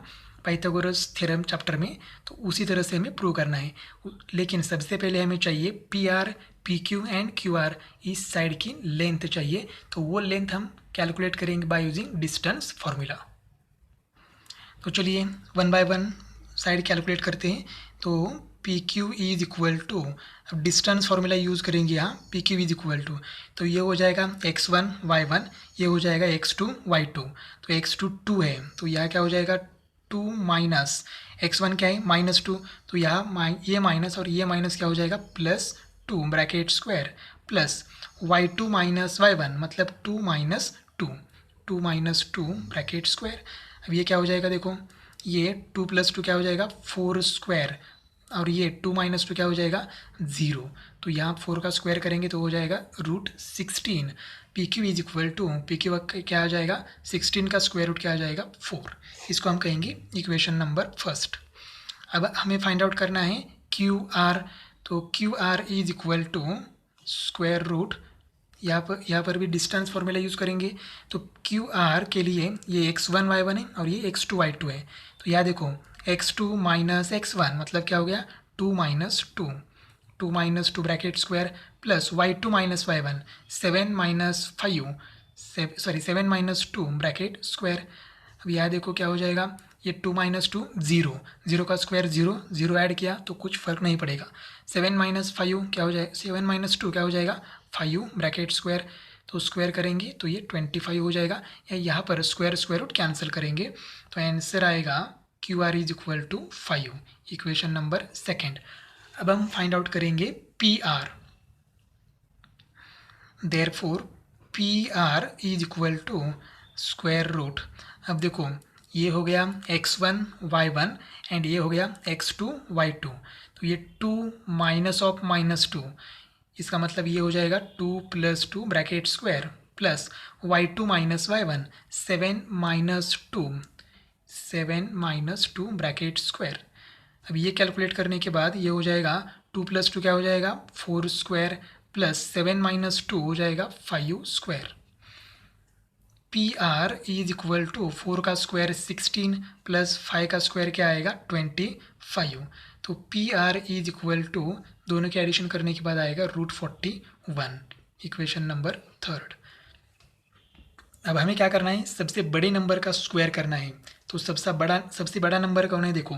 पाइथागोरस थ्योरम चैप्टर में, तो उसी तरह से हमें प्रूव करना है। लेकिन सबसे पहले हमें चाहिए P R, P Q and Q are, इस साइड की लेंथ चाहिए। तो वो लेंथ हम कैलकुलेट करेंगे बाय यूजिंग डिस्टेंस फार्मूला। तो चलिए one by one side calculate करते हैं। तो P Q is equal to, अब डिस्टेंस फार्मूला यूज़ करेंगे यहाँ, P Q is equal to, तो ये हो जाएगा x1 y1, ये हो जाएगा x2 y2। तो x2 2 है तो यहाँ क्या हो जाएगा 2 माइनस x1 क्या है -2, तो यहाँ ये माइनस और ये माइनस क्या हो जाएगा +2 bracket square plus y2 minus y1 मतलब 2 माइनस 2, 2 माइनस 2 ब्रैकेट स्क्वायर। अब ये क्या हो जाएगा, देखो ये 2 + 2 क्या हो जाएगा 4 स्क्वायर, और ये 2 माइनस 2 क्या हो जाएगा 0। तो यहाँ 4 का स्क्वायर करेंगे तो हो जाएगा √16। P Q is equal to, P Q क्या आ जाएगा 16 का स्क्वायर रूट क्या आ जाएगा 4। इसको हम कहेंगे इक्वेशन नंबर फर्स्ट। अब हमें फाइंड आउट करना है क्यू आर। तो Q R is equal to square root, यहाँ पर भी डिस्टेंस फॉर्मूला यूज़ करेंगे। तो क्यू आर के लिए ये x1 y1 है और ये x2 y2 है। तो यहाँ देखो x2 माइनस x1 मतलब क्या हो गया 2 minus 2, 2 minus 2 bracket square plus y2 minus y1 7 minus 5, sorry 7 minus 2 bracket square. अब यहाँ देखो क्या हो जाएगा, ये 2 माइनस 2 0, 0 का स्क्वायर 0, 0 ऐड किया तो कुछ फ़र्क नहीं पड़ेगा। 7 माइनस 5 क्या हो जाएगा, 7 माइनस 2 क्या हो जाएगा 5 ब्रैकेट स्क्वायर। तो स्क्वायर करेंगे तो ये 25 हो जाएगा, या यहाँ पर स्क्वायर स्क्वायर रूट कैंसिल करेंगे तो आंसर आएगा Q R is equal to 5, equation number second. अब हम फाइंड आउट करेंगे P R. Therefore P R is equal to square root, अब देखो ये हो गया x1 y1 एंड ये हो गया x2 y2। तो ये 2 माइनस ऑफ -2, इसका मतलब ये हो जाएगा 2 + 2 bracket square plus y2 minus y1 7 minus 2, 7 minus 2 bracket square. अब ये कैलकुलेट करने के बाद ये हो जाएगा 2 + 2 क्या हो जाएगा 4 स्क्वायर प्लस 7 माइनस 2 हो जाएगा 5 square. P R is equal to 4 का स्क्वायर 16 प्लस 5 का स्क्वायर क्या आएगा 25। तो P R is equal to दोनों के एडिशन करने के बाद आएगा √41, इक्वेशन नंबर थर्ड। अब हमें क्या करना है, सबसे बड़े नंबर का स्क्वायर करना है। तो सबसे बड़ा नंबर कौन है, देखो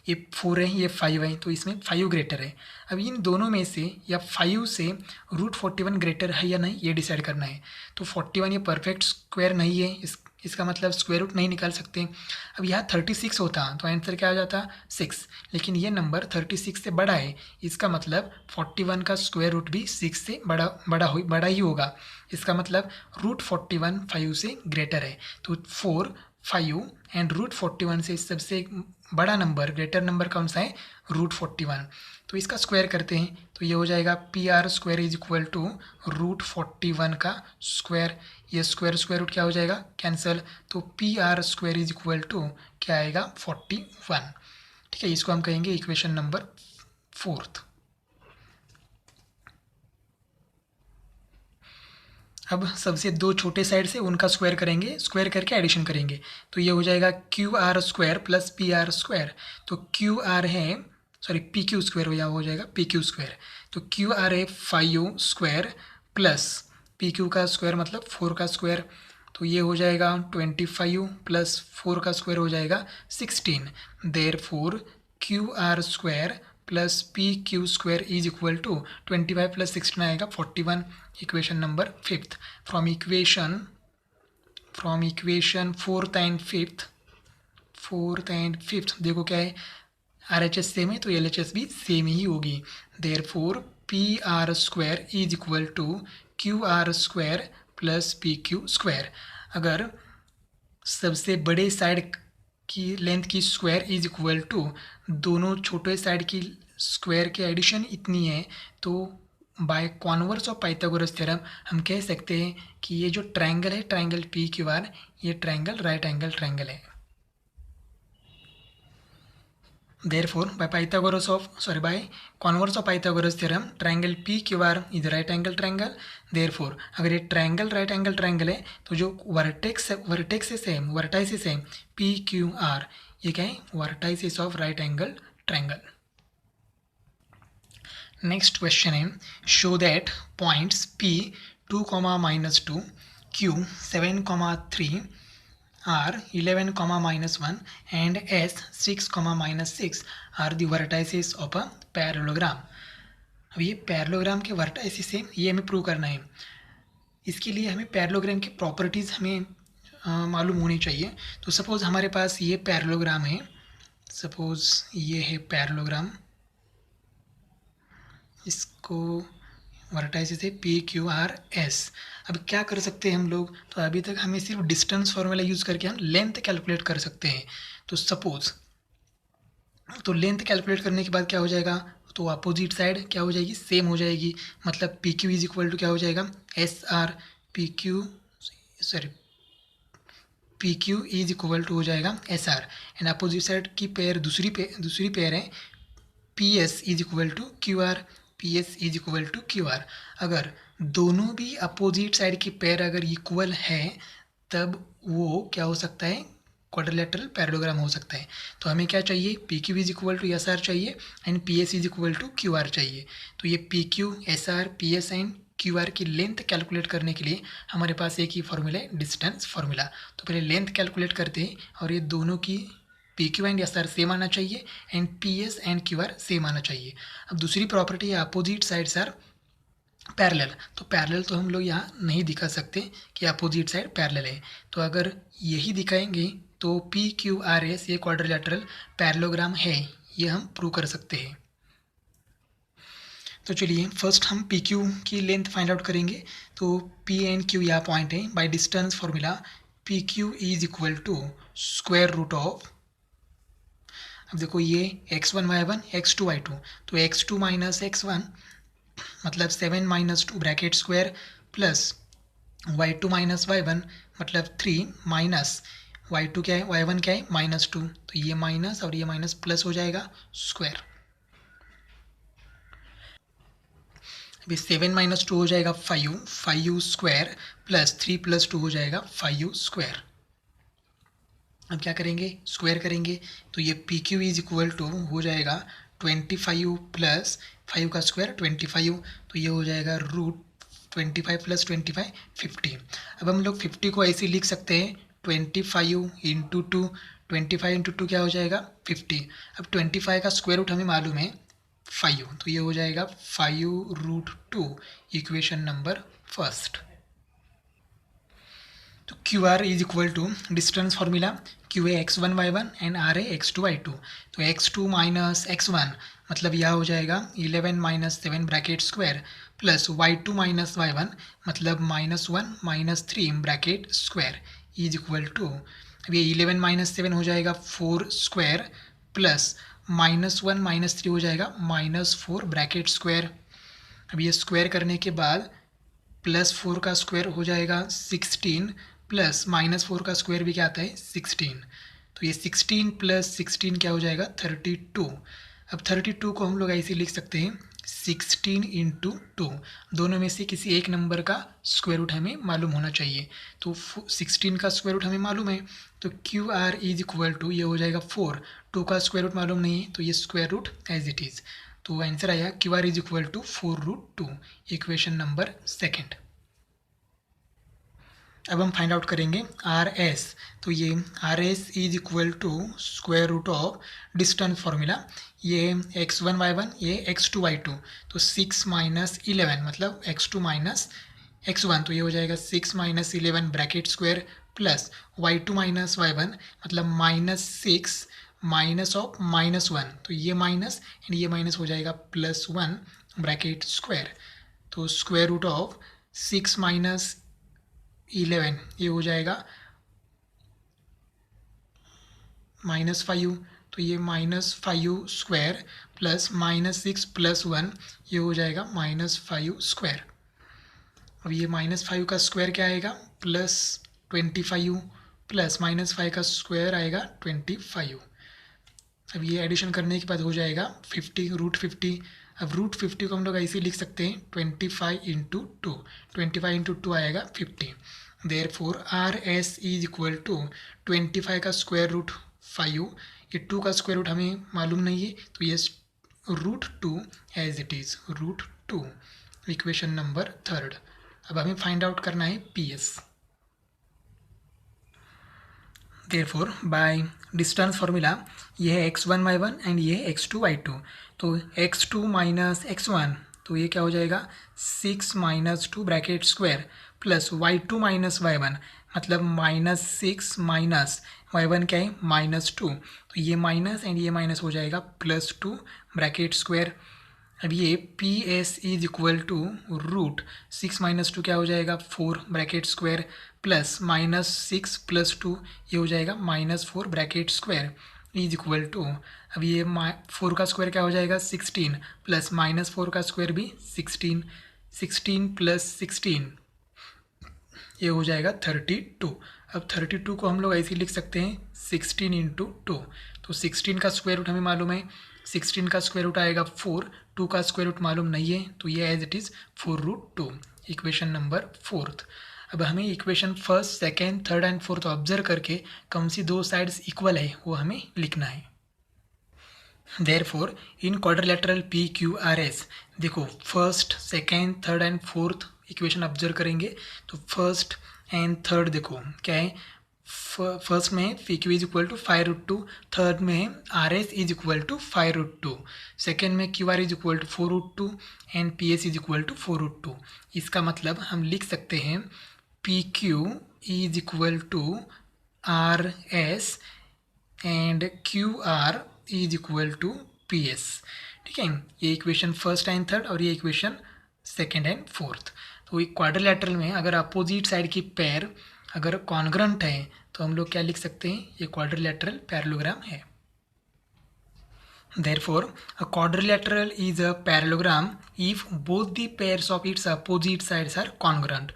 ये 4 है ये 5 है, तो इसमें 5 ग्रेटर है। अब इन दोनों में से या 5 से √41 ग्रेटर है या नहीं ये डिसाइड करना है। तो 41 ये परफेक्ट स्क्वायर नहीं है, इसका मतलब स्क्वायर रूट नहीं निकाल सकते। अब यहाँ 36 होता तो आंसर क्या आ जाता 6, लेकिन ये नंबर 36 से बड़ा है, इसका मतलब 41 का स्क्वायर रूट भी 6 से बड़ा ही होगा। इसका मतलब √41 5 से ग्रेटर है। तो 4, 5 एंड √41 से सबसे बड़ा नंबर ग्रेटर नंबर कौन सा है √41। तो इसका स्क्वायर करते हैं तो ये हो जाएगा P R square is equal to √41 का स्क्वायर, ये स्क्वायर स्क्वायर रूट क्या हो जाएगा कैंसिल। तो P R square is equal to क्या आएगा 41। ठीक है, इसको हम कहेंगे इक्वेशन नंबर फोर्थ। अब सबसे दो छोटे साइड से उनका स्क्वायर करेंगे, स्क्वायर करके एडिशन करेंगे तो ये हो जाएगा Q R square plus P R square. तो क्यू आर है, सॉरी पी क्यू स्क्वायर हो जाएगा पी क्यू स्क्वायर। तो क्यू आर है 5 स्क्वायर प्लस पी क्यू का स्क्वायर मतलब 4 का स्क्वायर। तो ये हो जाएगा 25 प्लस 4 का स्क्वायर हो जाएगा 16। Therefore Q R square plus P Q square is equal to 25 plus 16 आएगा 41, equation number 5th। From equation fourth and fifth देखो क्या है, RHS सेम है तो LHS भी सेम ही होगी। Therefore P R square is equal to Q R square plus P Q square. अगर सबसे बड़े साइड की लेंथ की स्क्वायर इज इक्वल टू दोनों छोटे साइड की स्क्वायर के एडिशन इतनी है तो by converse of Pythagoras theorem हम कह सकते हैं कि ये जो ट्रायंगल है, ट्रायंगल पी क्यू आर, ये ट्रायंगल राइट एंगल ट्रायंगल है। Therefore, by converse of Pythagoras theorem, triangle PQR is a right angle triangle. Therefore, अगर ये triangle right angle triangle है तो जो vertex है सेम PQR, ये क्या है, vertices of right angle triangle। Next question है, show that points P 2, -2, Q 7, 3 are 11, -1 and S 6, -6 are the vertices of a parallelogram। अब ये पैरेललोग्राम के वर्टाइसिस है, ये हमें प्रूव करना है। इसके लिए हमें पैरेललोग्राम की प्रॉपर्टीज़ हमें मालूम होनी चाहिए। तो सपोज़ हमारे पास ये पैरेललोग्राम है, सपोज़ ये है पैरेललोग्राम, इसको वर्टाइसिस है पी क्यू आर एस। अब क्या कर सकते हैं हम लोग, तो अभी तक हमें सिर्फ डिस्टेंस फॉर्मूला यूज़ करके हम लेंथ कैलकुलेट कर सकते हैं। तो सपोज तो लेंथ कैलकुलेट करने के बाद क्या हो जाएगा, तो अपोजिट साइड क्या हो जाएगी, सेम हो जाएगी। मतलब P Q is equal to क्या हो जाएगा, S R P Q is equal to हो जाएगा S R, and opposite side की पेयर दूसरी पेयर है P S is equal to Q R, P S is equal to Q R. अगर दोनों भी अपोजिट साइड की पेयर अगर इक्वल है तब वो क्या हो सकता है, क्वाड्रिलेटरल पैरेललोग्राम हो सकता है। तो हमें क्या चाहिए, P Q is equal to S R चाहिए and P S is equal to Q R चाहिए। तो ये P Q, S R, P S and Q R की लेंथ कैलकुलेट करने के लिए हमारे पास एक ही फॉर्मूला है, डिस्टेंस फार्मूला। तो पहले लेंथ कैलकुलेट करते हैं और ये दोनों की P Q and S R same आना चाहिए and P S and Q are same आना चाहिए। अब दूसरी प्रॉपर्टी है अपोजिट साइड्स आर पैरेलल। तो पैरेलल तो हम लोग यहाँ नहीं दिखा सकते कि अपोजिट साइड पैरेलल है, तो अगर यही दिखाएंगे तो पी क्यू आर एस ये क्वाड्रिलेटरल पैरेललोग्राम है, ये हम प्रूव कर सकते हैं। तो चलिए फर्स्ट हम पी क्यू की लेंथ फाइंड आउट करेंगे। तो पी एंड क्यू यहाँ पॉइंट है, by distance formula P Q is equal to square root of, अब देखो ये x1 y1 x2 y2, तो x2 माइनस x1 मतलब 7 - 2 bracket square plus y2 minus y1 मतलब 3 माइनस y2 क्या है, y1 क्या है, -2, तो ये माइनस और ये माइनस प्लस हो जाएगा स्क्वायर। अभी 7 - 2 हो जाएगा 5 स्क्वायर प्लस 3 + 2 हो जाएगा 5 स्क्वायर। अब क्या करेंगे, स्क्वायर करेंगे, तो ये P Q is equal to हो जाएगा 25 + 5 का स्क्वायर 25, तो ये हो जाएगा √25 + 25 50। अब हम लोग 50 को ऐसे लिख सकते हैं 25 × 2, 25 × 2 क्या हो जाएगा 50। अब 25 का स्क्वायर रूट हमें मालूम है 5, तो ये हो जाएगा 5√2, इक्वेशन नंबर फर्स्ट। तो Q R is equal to distance formula, Q है x1 y1 एंड आर है x2 y2। तो x2 माइनस x1 मतलब यह हो जाएगा 11 - 7 bracket square plus y2 minus y1 मतलब -1 - 3 bracket square is equal to, अब ये 11 - 7 हो जाएगा 4 स्क्वायर प्लस -1 - 3 हो जाएगा -4 ब्रैकेट स्क्वायर। अब ये स्क्वायर करने के बाद +4 का स्क्वायर हो जाएगा 16 प्लस -4 का स्क्वायर भी क्या आता है 16, तो ये 16 + 16 क्या हो जाएगा 32। अब 32 को हम लोग ऐसे लिख सकते हैं 16 × 2, दोनों में से किसी एक नंबर का स्क्वायर रूट हमें मालूम होना चाहिए। तो 16 का स्क्वायर रूट हमें मालूम है, तो Q R is equal to ये हो जाएगा 4, 2 का स्क्वायर रूट मालूम नहीं है तो ये square root as it is. तो आंसर आया Q R is equal to 4√2, equation number second. अब हम फाइंड आउट करेंगे आर एस। तो ये R S is equal to square root of distance formula, ये एक्स वन वाई वन, ये एक्स टू वाई टू। तो 6 माइनस 11 मतलब x two minus x one, तो ये हो जाएगा 6 minus 11 bracket square plus Y two minus y one मतलब -6 माइनस ऑफ -1, तो ये माइनस एंड ये माइनस हो जाएगा +1 ब्रैकेट स्क्वायर। तो स्क्वायर रूट ऑफ 6 माइनस 11 ये हो जाएगा -5, तो ये -5 स्क्वायर प्लस -6 प्लस 1 ये हो जाएगा -5 स्क्वायर। अब ये -5 का स्क्वायर क्या आएगा +25 प्लस -5 का स्क्वायर आएगा 25। अब ये एडिशन करने के बाद हो जाएगा 50 √50। अब √50 को हम लोग ऐसे लिख सकते हैं 25 इंटू 2, 25 इंटू 2 आएगा 50। Therefore R S is equal to 25 का स्क्वायर रूट 5, ये 2 का स्क्वायर रूट हमें मालूम नहीं है, तो ये √2 as it is √2, equation number 3। अब हमें फाइंड आउट करना है P S. Therefore by distance formula ये है x1 y1 एंड ये है x2 y2। तो x2 माइनस x1 तो ये क्या हो जाएगा 6 minus 2 bracket square plus y2 minus y1 मतलब -6 माइनस y1 क्या है -2, तो ये माइनस एंड ये माइनस हो जाएगा +2 ब्रैकेट स्क्वायर। अब ये P S is equal to √6 minus 2 क्या हो जाएगा 4 ब्रैकेट स्क्वायर प्लस -6 प्लस 2 ये हो जाएगा -4 bracket square is equal to, अब ये 4 का स्क्वायर क्या हो जाएगा 16 प्लस -4 का स्क्वायर भी 16, 16 प्लस 16 ये हो जाएगा 32। अब 32 को हम लोग ऐसे लिख सकते हैं 16 इंटू 2, तो 16 का स्क्वायर रूट हमें मालूम है, 16 का स्क्वायर रूट आएगा 4, 2 का स्क्वायर रूट मालूम नहीं है, तो ये as it is 4√2, equation number 4। अब हमें equation first, second, third and fourth observe करके कौन सी दो साइड्स इक्वल है वो हमें लिखना है। Therefore in quadrilateral P Q R S, देखो first, second, third and fourth equation observe करेंगे तो फर्स्ट एंड थर्ड देखो क्या है, फर्स्ट में P Q is equal to 5√2, third में R S is equal to 5√2, second में Q R is equal to 4√2 and P S is equal to 4√2। इसका मतलब हम लिख सकते हैं P Q is equal to R S and Q R is equal to P S. ठीक है, ये इक्वेशन फर्स्ट एंड थर्ड और ये इक्वेशन सेकेंड एंड फोर्थ। तो एक क्वाड्रिलेटरल में अगर अपोजिट साइड की पेयर अगर कॉन्ग्रेंट है तो हम लोग क्या लिख सकते हैं, ये क्वाड्रिलेटरल पैरेललोग्राम है। Therefore, a quadrilateral is a parallelogram if both the pairs of its opposite sides are congruent.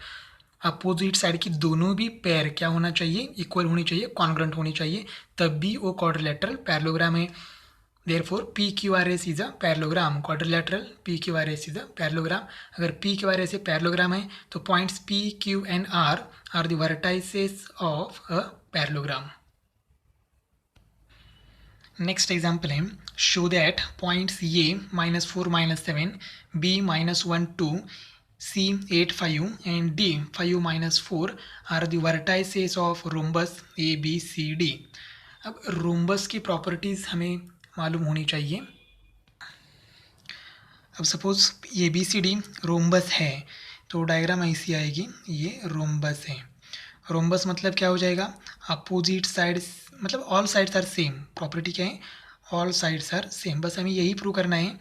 Opposite side की दोनों भी पेयर क्या होना चाहिए, इक्वल होनी चाहिए, कॉन्ग्रेंट होनी चाहिए, तब भी वो क्वाड्रिलेटरल पैरेललोग्राम है। Therefore, PQRS is a parallelogram. Quadrilateral PQRS is a parallelogram. अगर PQRS एक पैरेललोग्राम है तो points P, Q and R are the vertices of a parallelogram. Next example है, show that points A -4 -7, B -1 2, C 8 5 and D 5 -4 are the vertices of rhombus ABCD। अब रोम्बस की प्रॉपर्टीज़ हमें मालूम होनी चाहिए। अब सपोज ABCD रोम्बस है तो डायग्राम ऐसी आएगी, ये रोम्बस है। रोम्बस मतलब क्या हो जाएगा, अपोजिट साइड्स मतलब all sides are same, property क्या है ऑल साइड्स आर सेम। बस हमें यही प्रूव करना है,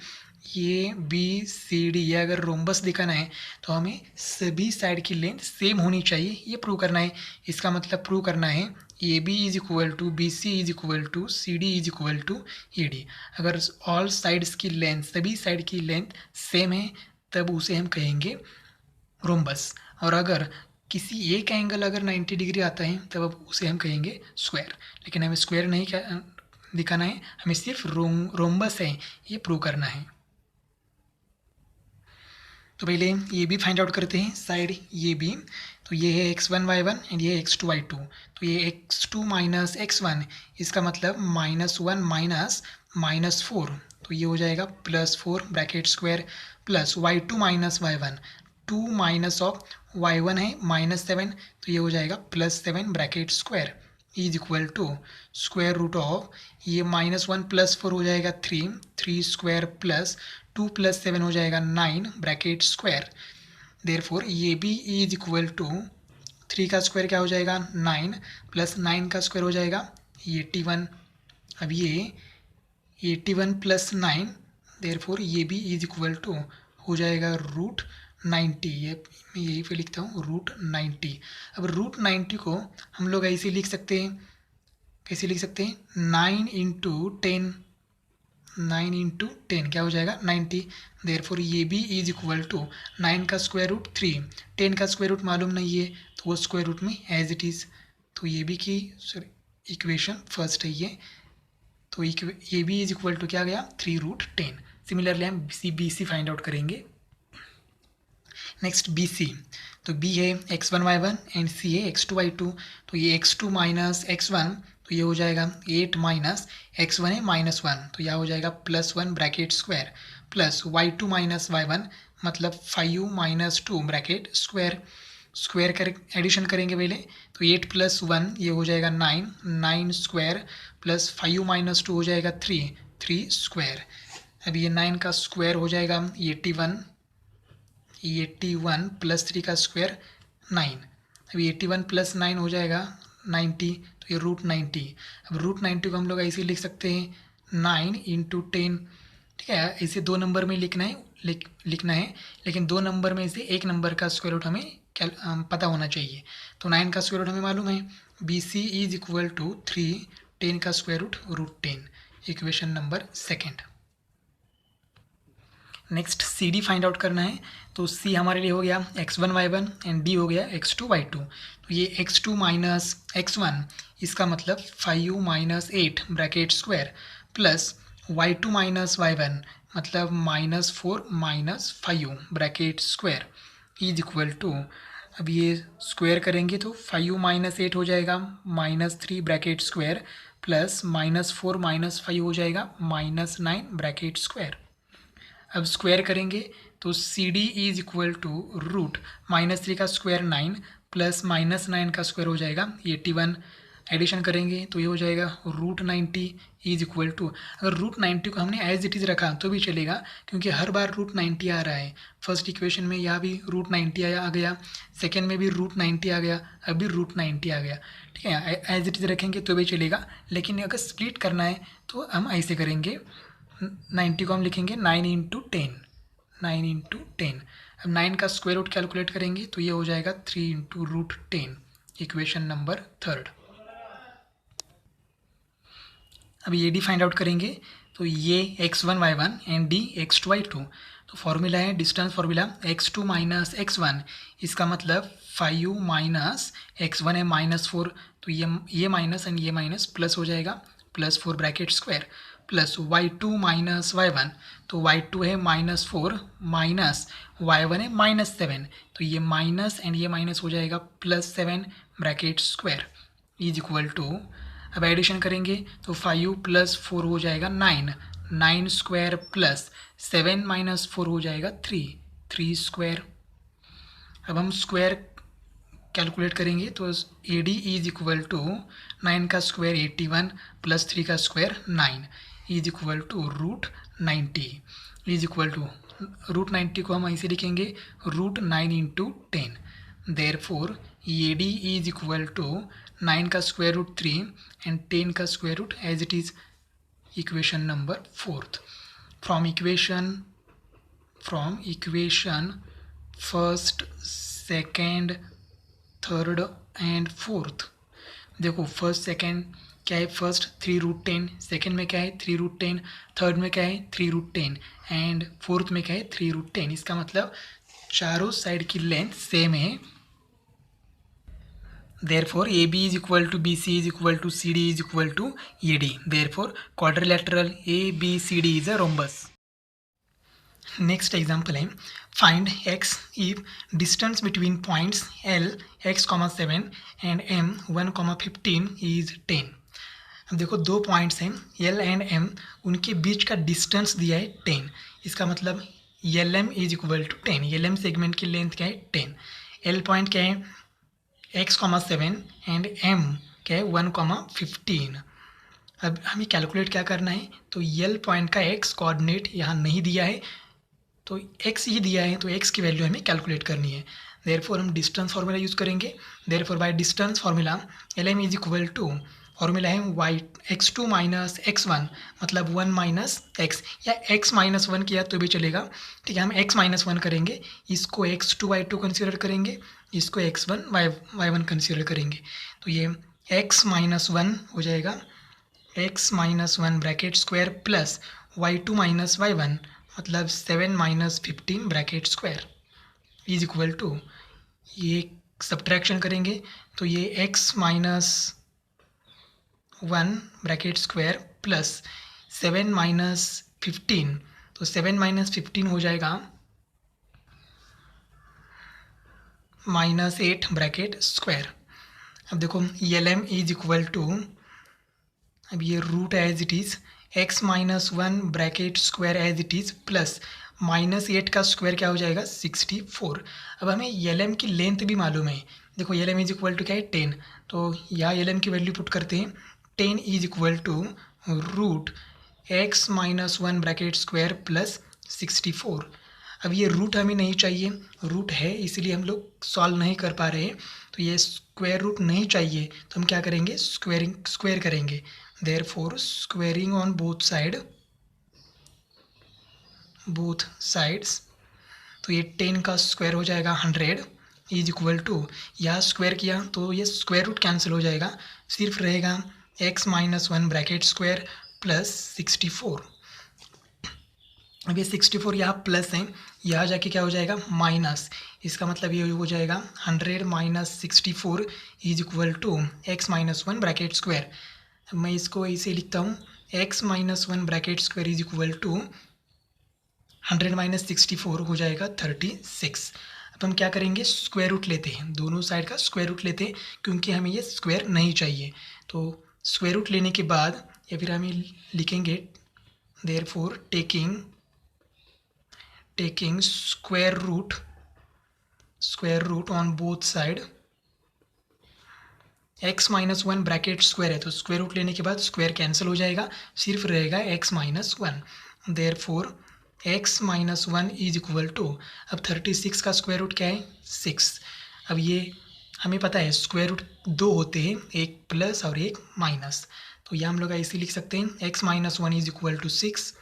ये BCD ये अगर रोम्बस दिखाना है तो हमें सभी साइड की लेंथ सेम होनी चाहिए, ये प्रूव करना है। इसका मतलब प्रूव करना है AB is equal to BC is equal to CD is equal to ED। अगर ऑल साइड्स की लेंथ सभी साइड की लेंथ सेम है तब उसे हम कहेंगे रोम्बस, और अगर किसी एक एंगल अगर 90 डिग्री आता है तब अब उसे हम कहेंगे स्क्वायर। लेकिन हमें स्क्वायर नहीं दिखाना है, हमें सिर्फ रोम्बस है ये प्रूव करना है। तो पहले ये भी फाइंड आउट करते हैं, साइड ये भी, तो ये है x1 y1 एंड ये x2 y2। तो ये x2 माइनस x1 इसका मतलब -1 माइनस -4, तो ये हो जाएगा +4 bracket square plus y2 minus y1, 2 minus of y1 है -7, तो ये हो जाएगा +7 bracket square is equal to square root of ये -1 + 4 हो जाएगा 3 स्क्वायर प्लस 2 + 7 हो जाएगा 9 ब्रैकेट स्क्वायर। देयरफॉर ये भी इज इक्वल टू 3 का स्क्वायर क्या हो जाएगा 9 + 9 का स्क्वायर हो जाएगा 81। अब ये 81 + 9, देयरफॉर ये भी इज इक्वल टू हो जाएगा √90। ये मैं यही पे लिखता हूँ √90। अब √90 को हम लोग ऐसे लिख सकते हैं, कैसे लिख सकते हैं 9 × 10 क्या हो जाएगा 90। देयरफॉर ये भी इज इक्वल टू 9 का स्क्वायर रूट 3, 10 का स्क्वायर रूट मालूम नहीं है तो वो स्क्वायर रूट में एज इट इज़। तो ये भी की इक्वेशन फर्स्ट है ये, तो ये भी इज इक्वल टू क्या गया 3√10। सिमिलरली हम बी सी फाइंड आउट करेंगे। नेक्स्ट बी सी, तो बी है x1 y1 एंड सी है x2 y2। तो ये x2 - x1, तो ये हो जाएगा 8 - x1 है -1, तो यह हो जाएगा +1 bracket square plus y2 - y1 मतलब 5 - 2 ब्रैकेट स्क्वायर। स्क्वायर कर एडिशन करेंगे पहले, तो 8 + 1 ये हो जाएगा 9 स्क्वायर प्लस 5 - 2 हो जाएगा 3 स्क्वायर। अब ये 9 का स्क्वायर हो जाएगा 81 + 3 का स्क्वायर 9। अब 81 + 9 हो जाएगा 90, तो ये √90। अब √90 को हम लोग ऐसे लिख सकते हैं 9 × 10। ठीक है, ऐसे 2 नंबर में लिखना है, लेकिन 2 नंबर में से एक नंबर का स्क्वायर रूट हमें पता होना चाहिए। तो 9 का स्क्वायर रूट हमें मालूम है, B C is equal to 3, 10 का square root √10, equation number 2। Next C D find out करना है, तो सी हमारे लिए हो गया x1 y1 एंड डी हो गया x2 y2। तो ये x2 - x1 इसका मतलब 5 - 8 bracket square plus y2 - y1 मतलब -4 - 5 bracket square is equal to, अब ये स्क्वायर करेंगे तो 5 - 8 हो जाएगा -3 ब्रैकेट स्क्वायर प्लस -4 - 5 हो जाएगा -9 ब्रैकेट स्क्वायर। अब स्क्वायर करेंगे तो C D is equal to √-3 का स्क्वायर 9 प्लस -9 का स्क्वायर हो जाएगा 81। एडिशन करेंगे तो ये हो जाएगा √90 इज इक्वल टू, अगर √90 को हमने एज इट इज़ रखा तो भी चलेगा क्योंकि हर बार √90 आ रहा है। फर्स्ट इक्वेशन में यहाँ भी √90 आ गया, सेकेंड में भी √90 आ गया, अब भी √90 आ गया। ठीक है, एज इट इज़ रखेंगे तो भी चलेगा, लेकिन अगर स्प्लिट करना है तो हम ऐसे करेंगे 90 को हम लिखेंगे 9 × 10, 9 × 10। अब 9 का स्क्वायर रूट कैलकुलेट करेंगे तो ये हो जाएगा 3 × √10, इक्वेशन नंबर 3। अब ये डी फाइंड आउट करेंगे, तो ये x1 y1 and D x2 y2। तो फॉर्मूला है डिस्टेंस फार्मूला x2 - x1, इसका मतलब 5 - x1 है -4, तो ये माइनस एंड ये माइनस प्लस हो जाएगा +4 bracket square plus y2 - y1, तो y2 है -4 माइनस y1 है -7, तो ये माइनस एंड ये माइनस हो जाएगा +7 bracket square is equal to, अब एडिशन करेंगे तो 5 + 4 हो जाएगा 9 स्क्वायर प्लस 7 - 4 हो जाएगा 3 स्क्वायर। अब हम स्क्वायर कैलकुलेट करेंगे तो A D is equal to 9 का स्क्वायर 81 प्लस 3 का square 9 is equal to √90 is equal to, √90 को हम ऐसे लिखेंगे √9 × 10। Therefore A D is equal to 9 का स्क्वायर रूट 3 एंड 10 का square root as it is, equation number 4। From equation first, second, third and fourth, देखो फर्स्ट सेकेंड क्या है, फर्स्ट 3√10, सेकेंड में क्या है 3√10, थर्ड में क्या है 3√10 एंड फोर्थ में क्या है 3√10। इसका मतलब चारों साइड की लेंथ सेम है। Therefore AB is equal to BC is equal to CD is equal to AD. Therefore quadrilateral ABCD is a rhombus. Next example है, find x if distance between points L x, 7 and M 1, 15 is 10. अब देखो दो पॉइंट्स हैं L एंड M, उनके बीच का डिस्टेंस दिया है 10। इसका मतलब LM is equal to 10, LM segment की लेंथ क्या है 10, एल पॉइंट क्या है x,7 एंड m क्या है 1,15। अब हमें कैलकुलेट क्या करना है, तो यल पॉइंट का x कोऑर्डिनेट यहाँ नहीं दिया है, तो x ही दिया है, तो x की वैल्यू हमें कैलकुलेट करनी है। देयरफॉर हम डिस्टेंस फार्मूला यूज़ करेंगे। Therefore by distance formula LM is equal to, formula है x2 माइनस x1, मतलब 1 माइनस एक्स, या x माइनस 1 किया तो भी चलेगा। ठीक है, हम x माइनस 1 करेंगे, इसको x2 y2 कंसिडर करेंगे, इसको x1 y1 कंसिडर करेंगे। तो ये x माइनस 1 हो जाएगा, x minus 1 bracket square plus y2 minus y1, मतलब 7 minus 15 bracket square is equal to, ये सब्ट्रैक्शन करेंगे तो ये x minus 1 bracket square plus 7 minus 15, तो 7 माइनस 15 हो जाएगा -8 ब्रैकेट स्क्वायर। अब देखो L M is equal to, अब ये root as it is x minus 1 bracket square as it is plus -8 का स्क्वायर क्या हो जाएगा 64। अब हमें एल एम की लेंथ भी मालूम है, देखो L M is equal to क्या है 10, तो यहाँ एल एम की वैल्यू पुट करते हैं, 10 is equal to root x minus 1 bracket square plus 64। अब ये रूट हमें नहीं चाहिए, रूट है इसलिए हम लोग सॉल्व नहीं कर पा रहे हैं, तो ये स्क्वायर रूट नहीं चाहिए, तो हम क्या करेंगे स्क्वायर करेंगे। Therefore squaring on both sides, तो ये 10 का स्क्वायर हो जाएगा 100 इज इक्वल टू, यहाँ स्क्वायर किया तो ये स्क्वायर रूट कैंसिल हो जाएगा, सिर्फ रहेगा x minus 1 bracket square plus 64। अब ये 64 यहाँ प्लस है, यहाँ जाके क्या हो जाएगा माइनस, इसका मतलब ये हो जाएगा 100 minus 64 is equal to x minus 1 bracket square. मैं इसको ऐसे लिखता हूँ, x minus 1 bracket square is equal to 100 minus 64 हो जाएगा 36। अब हम क्या करेंगे स्क्वायर रूट लेते हैं, दोनों साइड का स्क्वायर रूट लेते हैं, क्योंकि हमें ये स्क्वायर नहीं चाहिए। तो स्क्वायर रूट लेने के बाद या फिर हमें लिखेंगे therefore taking square root on both side, x minus 1 bracket square है तो स्क्वायर रूट लेने के बाद स्क्वायर कैंसिल हो जाएगा, सिर्फ रहेगा x minus 1। Therefore x minus 1 is equal to, अब 36 का स्क्वायर रूट क्या है 6। अब ये हमें पता है स्क्वायर रूट दो होते हैं, एक प्लस और एक माइनस, तो यह हम लोग ऐसे लिख सकते हैं x minus 1 is equal to 6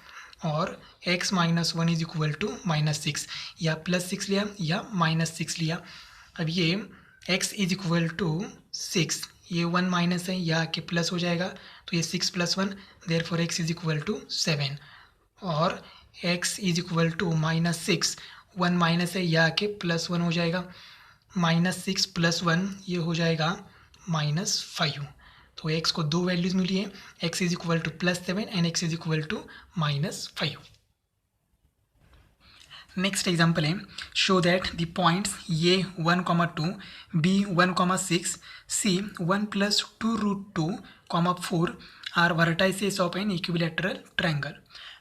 और x minus 1 is equal to -6, या +6 लिया या -6 लिया। अब ये x इज इक्वल टू 6, ये 1 माइनस है, यह आके प्लस हो जाएगा, तो ये 6 + 1, therefore x is equal to 7, और x is equal to -6, 1 minus है, यह आके +1 हो जाएगा, -6 + 1 ये हो जाएगा -5। तो x को दो वैल्यूज़ मिली है, x is equal to +7 and x is equal to -5। Next example है, show that the points a 1,2, b 1,6, c 1 + 2√2, 4 are vertices of an equilateral triangle.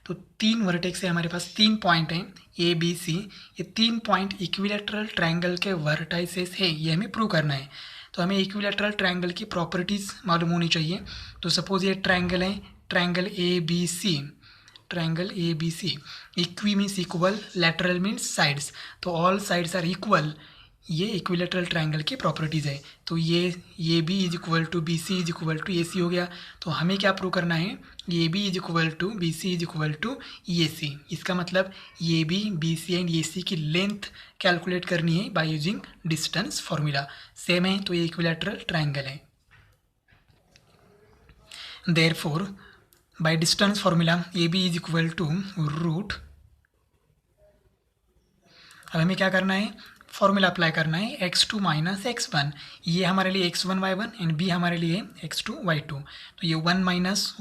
तो 3 वर्टेक्स है हमारे पास, 3 पॉइंट हैं ए बी सी, ये 3 पॉइंट इक्विलैटरल ट्रायंगल के वर्टाइसेस है, ये हमें प्रूव करना है। तो हमें इक्विलैटरल ट्रायंगल की प्रॉपर्टीज़ मालूम होनी चाहिए। तो सपोज ये ट्रायंगल है, triangle A B C, triangle A B C, equi means equal, lateral means sides, तो ऑल साइड्स आर इक्वल, ये इक्विलैटरल ट्रायंगल की प्रॉपर्टीज़ है। तो ये B is equal to B C is equal to A C हो गया। तो हमें क्या प्रूव करना है, ये B is equal to B C is equal to A C, इसका मतलब ये बी सी एंड ए सी की लेंथ कैलकुलेट करनी है by using distance formula, same है, तो ये इक्विलैटरल ट्रायंगल है। Therefore by distance formula A B is equal to root, अब हमें क्या करना है फॉर्मूला अप्लाई करना है x2 माइनस x1, ये हमारे लिए x1 y1 एंड b हमारे लिए x2 y2, तो ये 1 minus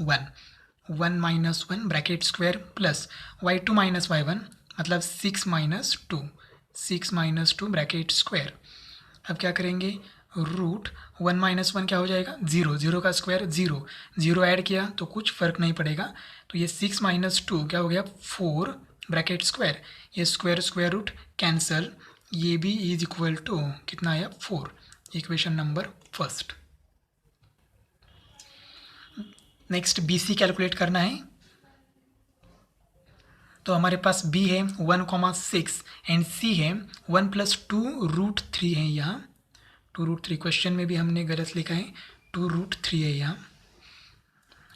1 bracket square plus y2 minus y1, मतलब 6 माइनस 2 ब्रैकेट स्क्वायर। अब क्या करेंगे रूट 1 माइनस 1 क्या हो जाएगा 0, 0 का स्क्वायर 0, 0 ऐड किया तो कुछ फ़र्क नहीं पड़ेगा, तो ये 6 माइनस 2 क्या हो गया 4 ब्रैकेट स्क्वायर, ये स्क्वायर रूट कैंसल, ये बी इज इक्वल टू कितना आया 4, equation number first. Next B C calculate करना है। तो हमारे पास b है 1,6 एंड c है 1 + 2√3 है यहाँ। 2√3 क्वेश्चन में भी हमने गलत लिखा है, 2√3 है यहाँ,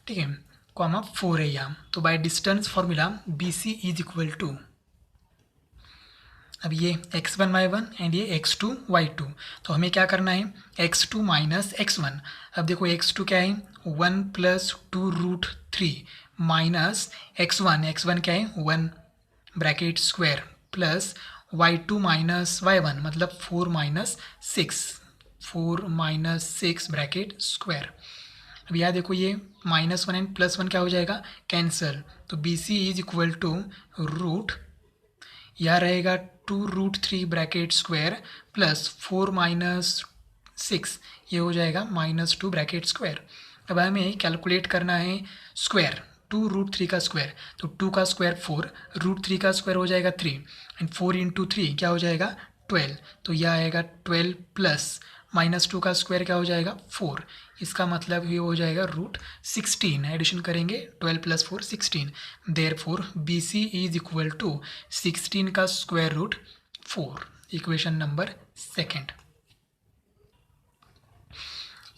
ठीक है, कॉमा 4 है यहाँ। तो by distance formula B C is equal to, अब ये x1 y1 एंड ये x2 y2, तो हमें क्या करना है x2 माइनस x1। अब देखो x2 क्या है 1 + 2√3 माइनस x1 क्या है 1 bracket square plus y2 minus y1 मतलब 4 - 6 ब्रैकेट स्क्वायर। अब यहाँ देखो ये -1 एंड +1 क्या हो जाएगा कैंसल, तो B C is equal to root, यहाँ रहेगा 2√3 ब्रैकेट स्क्वायर प्लस 4 - 6, ये हो जाएगा -2 ब्रैकेट स्क्वायर। अब हमें कैलकुलेट करना है स्क्वायर, 2√3 का स्क्वायर, तो 2 का स्क्वायर 4, √3 का स्क्वायर हो जाएगा 3 एंड 4 × 3 क्या हो जाएगा 12, तो यह आएगा 12 प्लस -2 का स्क्वायर क्या हो जाएगा 4, इसका मतलब ये हो जाएगा √16, एडिशन करेंगे 12 + 4 16, therefore B C is equal to 16 का square root 4, equation number second.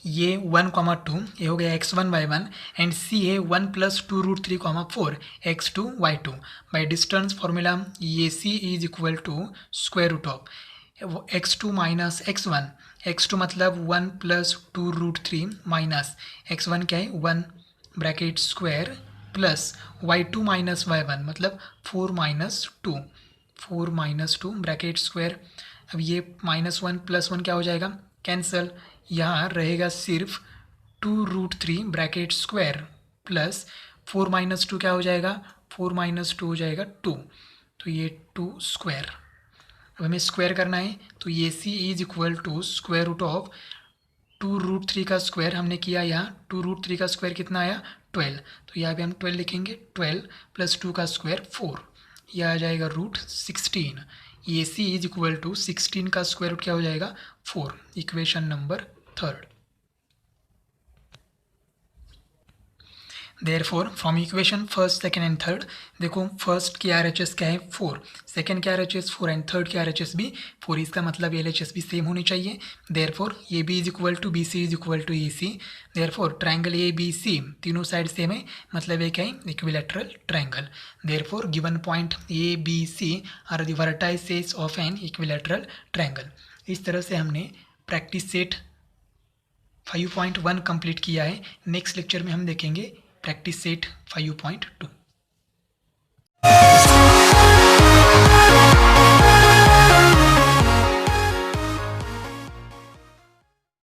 ये 1,2 ये हो गया x1 y1 एंड c है 1 + 2√3, 4 x2 y2। By distance formula ये c is equal to square root of x2 minus x1, x2 मतलब 1 + 2√3 माइनस x1 क्या है 1 bracket square plus y2 minus y1 मतलब 4 - 2 ब्रैकेट स्क्वायर। अब ये -1 + 1 क्या हो जाएगा कैंसल, यहाँ रहेगा सिर्फ 2√3 ब्रैकेट स्क्वायर प्लस 4 - 2 क्या हो जाएगा 4 - 2 हो जाएगा 2, तो ये 2 स्क्वायर। अब हमें स्क्वायर करना है, तो ये C is equal to square root of 2√3 का स्क्वायर हमने किया यहाँ, 2√3 का स्क्वायर कितना आया 12, तो यहाँ पे हम 12 लिखेंगे, 12 + 2 का स्क्वायर 4, यह आ जाएगा √16। ये सी इज इक्वल टू 16 का स्क्वायर रूट क्या हो जाएगा 4, equation number third. Therefore from equation first second and third, देखो फर्स्ट की RHS क्या है 4, सेकेंड की RHS 4 एंड थर्ड की RHS भी 4, इसका मतलब LHS भी सेम होनी चाहिए। Therefore A B is equal to B C is equal to A C, therefore triangle A B C तीनों साइड सेम है, मतलब एक है equilateral triangle. Therefore given point A B C are the vertices of an equilateral triangle. इस तरह से हमने प्रैक्टिस सेट 5.1 कंप्लीट किया है। नेक्स्ट लेक्चर में हम देखेंगे प्रैक्टिस सेट 5.2।